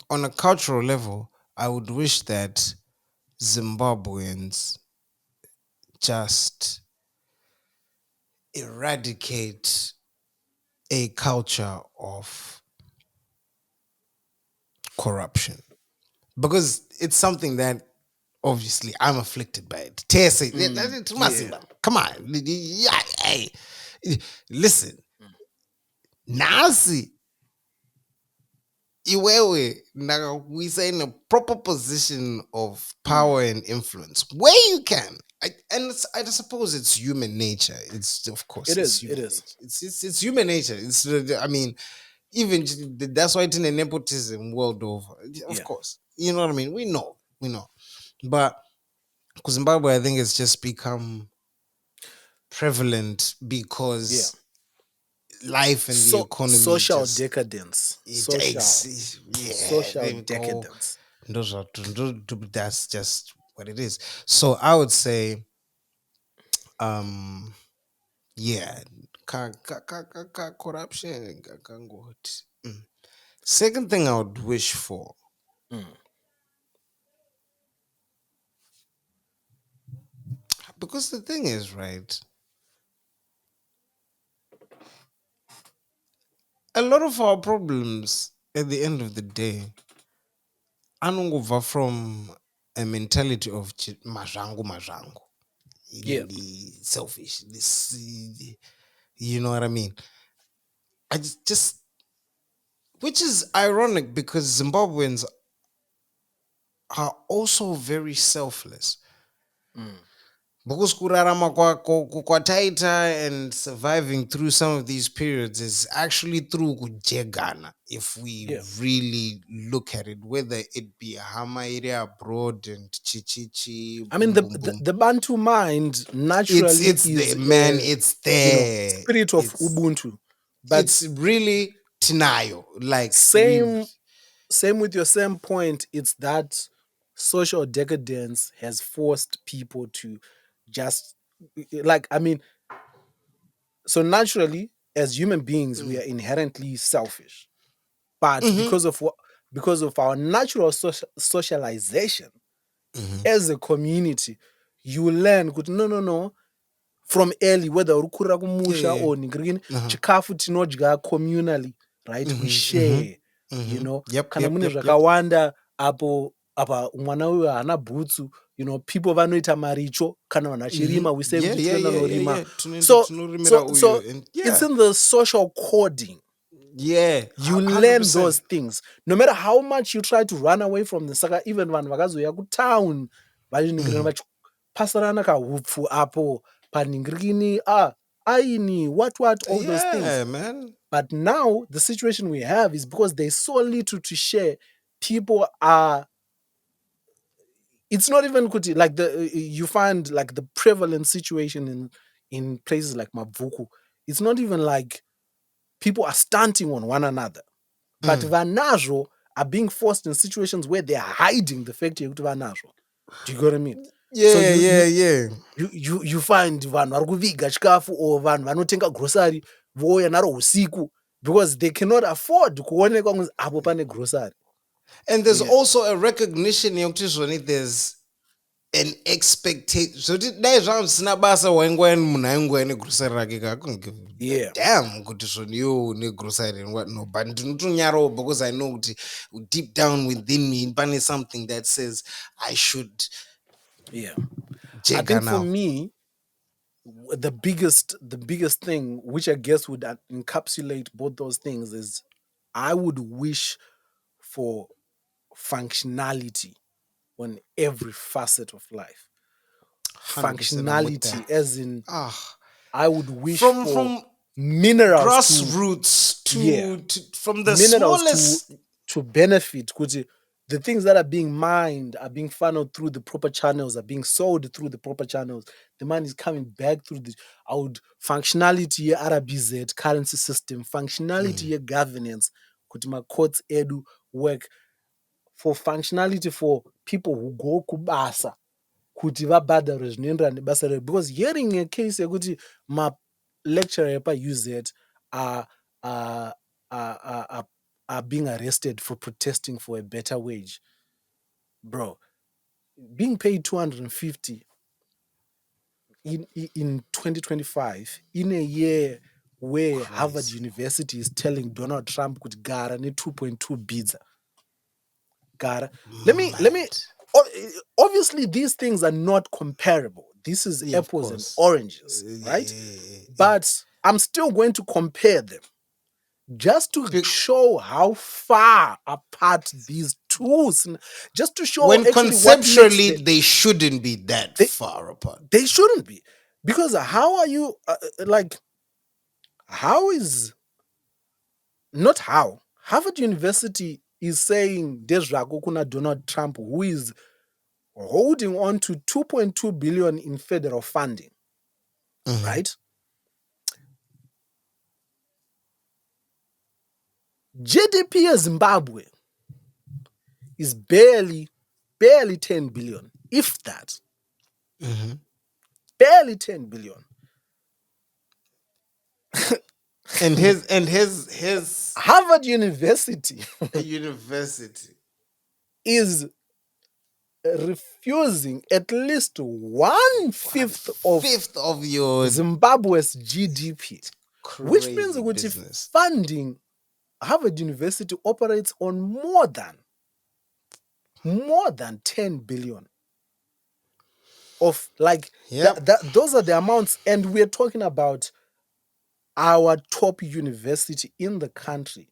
On a cultural level, I would wish that Zimbabweans just eradicate a culture of corruption, because it's something that obviously I'm afflicted by it. Come on, hey, listen, Nazi, we say in a proper position of power and influence where you can. I suppose it's human nature. It's of course it is. It's human nature. It's I mean, even that's why it's in a nepotism world over. Of course, you know what I mean. We know, but Zimbabwe, I think it's just become prevalent because life and the economy, social decadence. Social decadence. That's just what it is. So I would say, corruption. Second thing I would wish for, because the thing is, right, a lot of our problems at the end of the day are from a mentality of mazhangu. Selfish. This, you know what I mean? I just which is ironic because Zimbabweans are also very selfless. Because kurarama kwataita and surviving through some of these periods is actually through kujegana, if we really look at it, whether it be a hama area abroad and chichichi. I mean, the Bantu mind naturally it's is there, it's there. Spirit of Ubuntu. But it's really Tinayo. Like same with your same point, it's that social decadence has forced people to just so naturally as human beings we are inherently selfish, but because of our natural socialization as a community, you learn no from early, whether urukurira kumusha or ningirigini chikafu tinodya communally, right? We share, you know, kana mune zvakawanda apo apa mwana uyu haana bhutsu, you know, people vanoita maricho kana vanhu vachirima, we say kuti tinoenda norima. So it's in the social coding. You learn 100%. Those things no matter how much you try to run away from the saka. Even vanhu vakazoya kutown vachiningirana vachipasarana kahupfu apo paningirikini aini, what, all those things. Yeah, man. But now the situation we have is because there's so little to share. People are. It's not even kuti like you find like the prevalent situation in places like Mavuku. It's not even like people are stunting on one another, but vanazvo are being forced in situations where they are hiding the fact that vanazvo. Do you get what I mean? Yeah, So yeah. you find vanhu vari kuviga chikafu or vanhu vanotenga grocery voya naro usiku because they cannot afford kuonekwa kunzi apo pane grocery. And there's Yeah. also a recognition there's an expectation. So dai zvanga zvisina basa waingwa munhu aingwa negrocery rake ka, I couldn't give a Yeah. damn kuti zvoni yo negrocery and what no, but ndinotonyarawo because I know kuti deep down within me pane something that says I should. Yeah. I Jega think for now. me, the biggest thing, which I guess would encapsulate both those things, is I would wish for functionality on every facet of life. 100% I'm with Functionality, that. as in, Ah, I would wish from for minerals grassroots to from the minerals smallest to benefit. Kuti the things that are being mined are being funneled through the proper channels, are being sold through the proper channels. The money is coming back through the functionality RBZ currency system, functionality governance, kuti ma courts edu work, for functionality for people who go kubasa, kuti vabhadharwe zvinoenderana nebasa rero. Because hearing a case yekuti ma-lecturer epa-UZ are being arrested for protesting for a better wage. Bro, being paid 250 in 2025, in a year where Harvard University is telling Donald Trump could gara ne 2.2 bids. Gara. Let me obviously these things are not comparable. This is apples and oranges, right? But I'm still going to compare them just to show how far apart these two, just to show when actually conceptually they shouldn't be that far apart. They shouldn't be, because how are you how is not how Harvard University is saying Desrako kuna Donald Trump, who is holding on to 2.2 billion in federal funding, right? GDP of Zimbabwe is barely 10 billion, if that. Barely 10 billion. and his Harvard University is refusing at least 1/5 of your Zimbabwe's GDP, which means that business. funding Harvard University operates on more than 10 billion of those are the amounts, and we're talking about our top university in the country,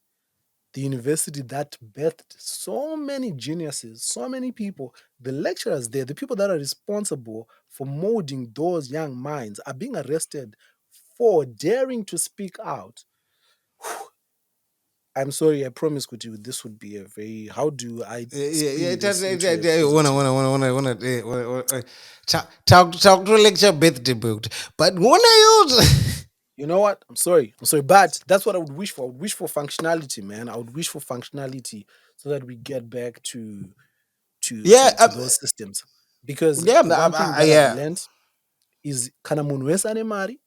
the university that birthed so many geniuses, so many people. The lecturers there, the people that are responsible for molding those young minds, are being arrested for daring to speak out. I'm sorry, I promise you this would be a very, how do I talk to lecture birthday booked, but when I use you know what? I'm sorry, but that's what I would wish for. I would wish for functionality, man. I would wish for functionality so that we get back to those systems. Because one thing that I've learned is kana munhu wese ane mari,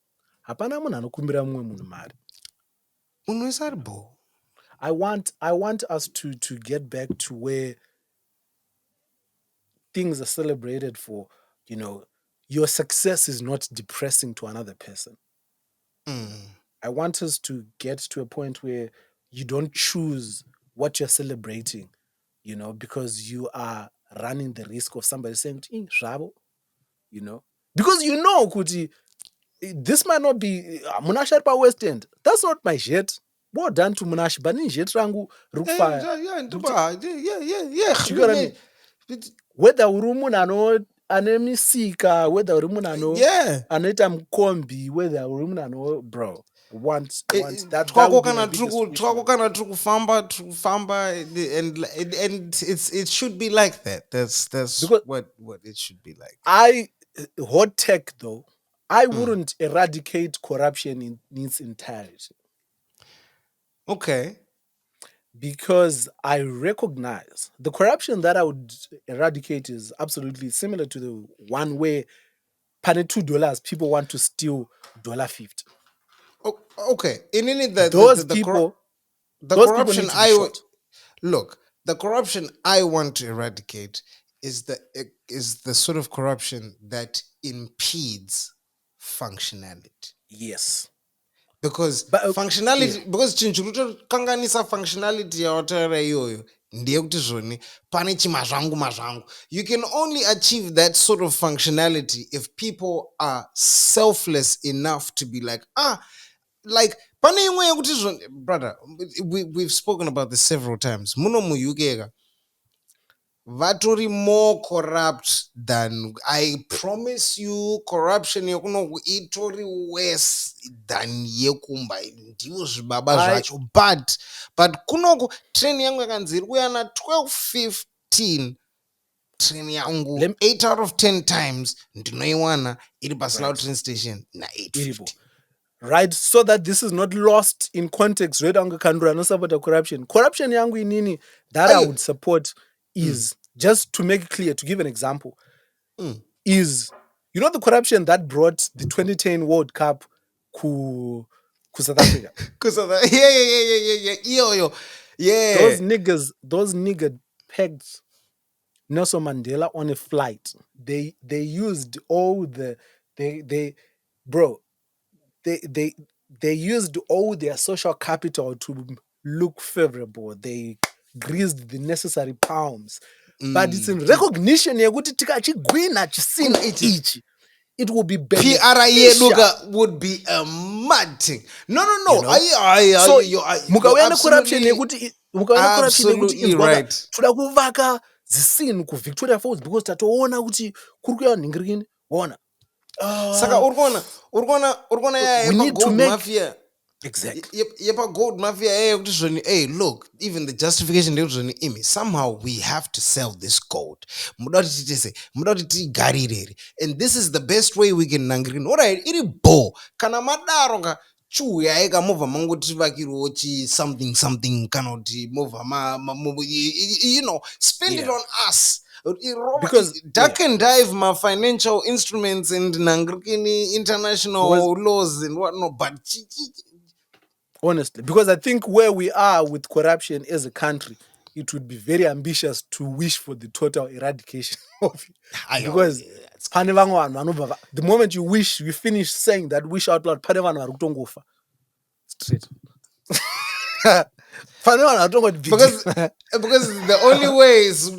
hapana munhu anokumbira mumwe munhu mari. I want us to get back to where things are celebrated for, your success is not depressing to another person. I want us to get to a point where you don't choose what you're celebrating, because you are running the risk of somebody saying, Shabo, because Kuti, this might not be Munash at West End. That's not my jet. More done to Munash, but in jet rangu rukfire. yeah. Whether urumun anemisika whether uri munhu Yeah. anoita mukombi whether uri munhu bro want that Twako would be my kana biggest wish, twako man. kana turi kufamba and it should be like that. That's Because what it should be like. hot tech though, I wouldn't eradicate corruption in its entirety Okay. because I recognize the corruption that I would eradicate is absolutely similar to the one where pane $2 people want to steal $50. Okay. In any Those people the those people corruption need to be shot. look, the corruption I want to eradicate is the sort of corruption that impedes functionality. Yes. Because But functionality, because kanganisa functionality yautaura iyoyo ndeyekuti zvoni pane chimazvangu. You can only achieve that sort of functionality if people are selfless enough to be like, like pane imwe yekuti zvoni, brother, we've spoken about this several times. Muno mu-UK ka, vatori more corrupt than, I promise you, corruption yekunoku itori worse than yekumba. Ndivo zvibaba zvacho. But kunoku train yangu yakanzi iri kuuya na 12:15. Train yangu 8 out of 10 times ndinoiwana iri pasina train station na 8:50. Right, so that this is not lost in context. Red Angle Kandura no support corruption. Corruption yangu inini that I would support is just to make it clear, to give an example, is the corruption that brought the 2010 World Cup to South Africa. Yeah. Those niggas pegged Nelson Mandela on a flight. They used all they used all their social capital to look favorable. They greased the necessary palms. But it's in recognition yekuti tikachigwina chisina ichi, it will be beneficial. PR yeduka would be a mad thing. No. So mukauya corruption yekuti absolutely right. Toda kuvaka zisini ku Victoria Falls because tatoona kuti kuri kuya ningirikini waona. Saka urgona ya we need to gold make mafia. Exactly. Yepa gold mafia hey, look, even the justification imi somehow we have to sell this gold. Mudati tigarireri. And this is the best way we can nangirina. Alright, iri bo. Kana madaro ka chuya eka mova manguti vakirochi something kanoti mova spend it on us. Because duck and dive my financial instruments and nangirikini international laws and whatnot, but honestly, because I think where we are with corruption as a country, it would be very ambitious to wish for the total eradication of it. Because the moment you finish saying that wish out loud, straight. because the only way is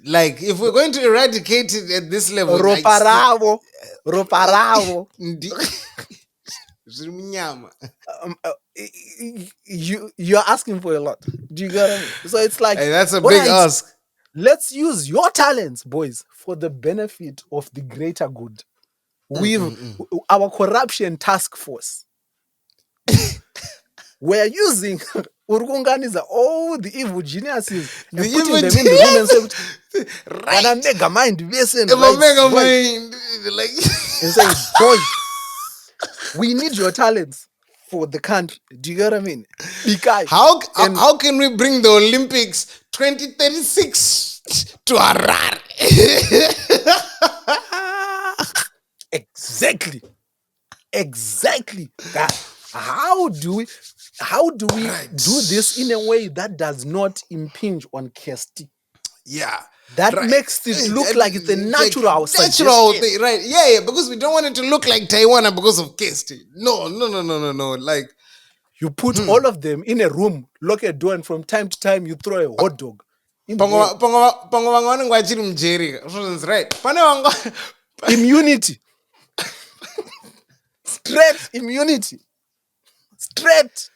like if we're going to eradicate it at this level, roparavo. You're asking for a lot. Do you get it? So it's like, hey, that's a big ask. Let's use your talents, boys, for the benefit of the greater good. Our corruption task force. We're using Urgunganiza all the evil geniuses and putting them in the room and say, right. And mega mind, mega mind, like and saying, boys, we need your talents for the country. Do you get what I mean? How can we bring the Olympics 2036 to Harare? Exactly. How do we do this in a way that does not impinge on Kirsty? Yeah. That makes it look like it's a natural thing, right? Yeah, because we don't want it to look like Taiwan because of Kirsty. No. Like you put all of them in a room, lock a door, and from time to time you throw a hot dog. Right. Immunity. Straight immunity. Straight.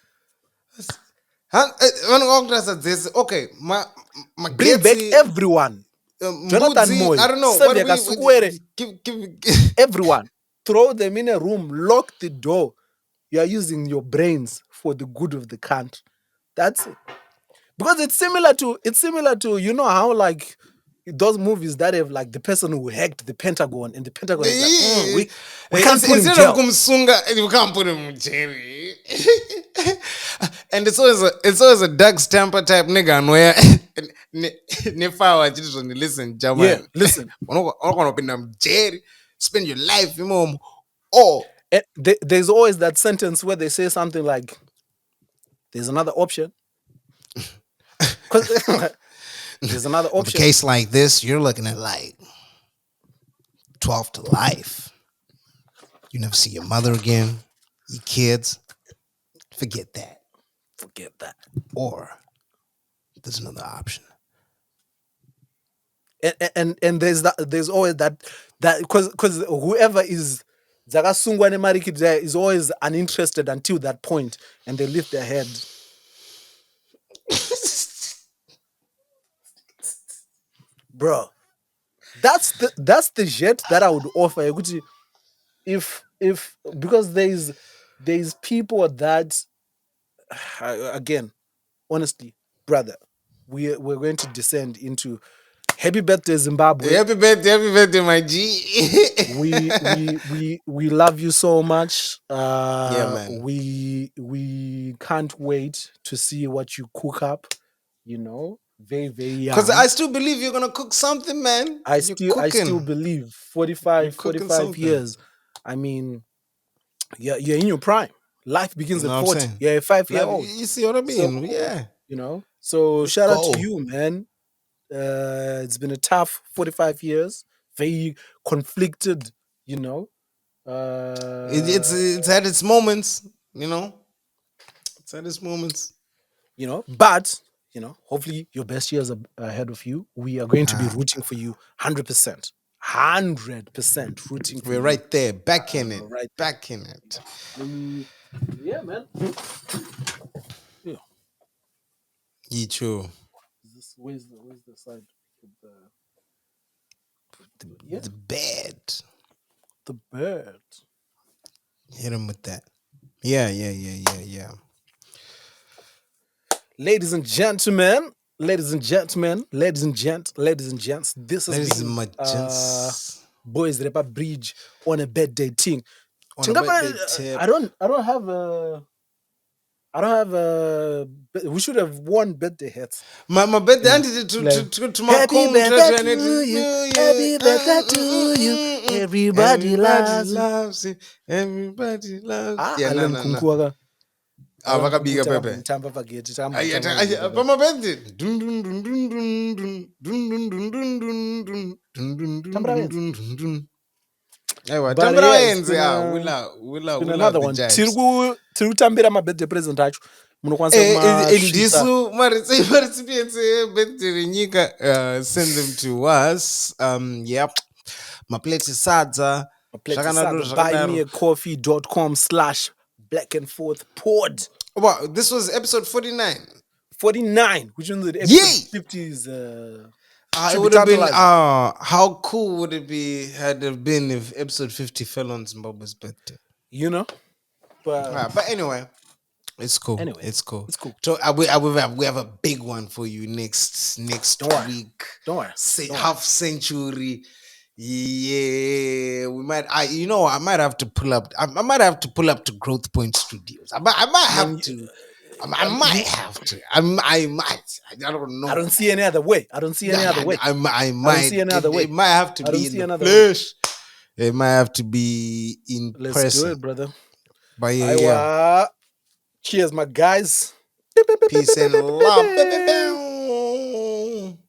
Okay, bring back everyone. Jonathan Mbudzi, Moy, I don't know. What Xavier do Kasukwere, give everyone. Throw them in a room, lock the door. You are using your brains for the good of the country. That's it. Because it's similar to you know how like those movies that have like the person who hacked the Pentagon and the Pentagon is like we can't put him in instead jail. of kumsunga, you can't put him in jail. And it's always a Doug Stamper type nigga where never just listen, German. Yeah, listen. Jail, spend your life, you know. Oh, There's always that sentence where they say something like, "There's another option." 'Cause there's another with a option. case like this, you're looking at like 12 to life. You never see your mother again, your kids. Forget that. Forget that. Or there's another option. And there's always that because whoever is Zakasungwa Nemariki there is always uninterested until that point and they lift their head. Bro, that's the jet that I would offer. If because there's people that again, honestly, brother, we're going to descend into happy birthday Zimbabwe. Happy birthday, my G. we love you so much. Yeah, man. We can't wait to see what you cook up. You know, very very young. Because I still believe you're gonna cook something, man. I You're still cooking. believe You're 45 cooking 45 something. years. I mean, you're in your prime. Life begins You know at what I'm 40. saying? You're a 5-year-old. You see what I mean? Yeah. You know, so Let's shout out go. to you, man. It's been a tough 45 years, very conflicted, you know. It's had its moments, you know. It's had its moments. You know, but you know, hopefully your best years are ahead of you. We are going to be rooting for you 100%. 100% rooting for We're you. right there, back in it. Right. Back in it. Yeah, man. Yeah. You too. Where's the side with The bed. the bird? Hit him with that. Yeah. Ladies and gentlemen, this has been my gents. Boys Repa Bridge on a birthday thing. On a birthday tip. I don't have a. We should have won birthday hats. My birthday ended to my Happy birthday to you. Happy birthday to you. Everybody loves it. Everybody loves it. Yeah, No. Vakabiga pepe. Tamba pageti. For my birthday. Aiwa, But tambira yeah, it's wenze, been another one. Tiri kutambira mabirthday present acho. Munokwanisa Ndisu marecipients birthday renyika, send them to us. Yep. Maplate sadza. buymeacoffee.com/blackandforthpod. Wow, this was episode 49. 49, which means the episode 50 is it would have been how cool would it have been if episode 50 fell on Zimbabwe's birthday? You know? But anyway, it's cool. It's cool. So we have a big one for you next week. Don't worry. Half century. Yeah, we might. I might have to pull up. I might have to pull up to Growth Point Studios. I might have to. I might have to. I might. I don't know. I don't see any other way. I might. It might have to be in the flesh. It might have to be in person. Let's do it, brother. But yeah. Cheers, my guys. Peace and love.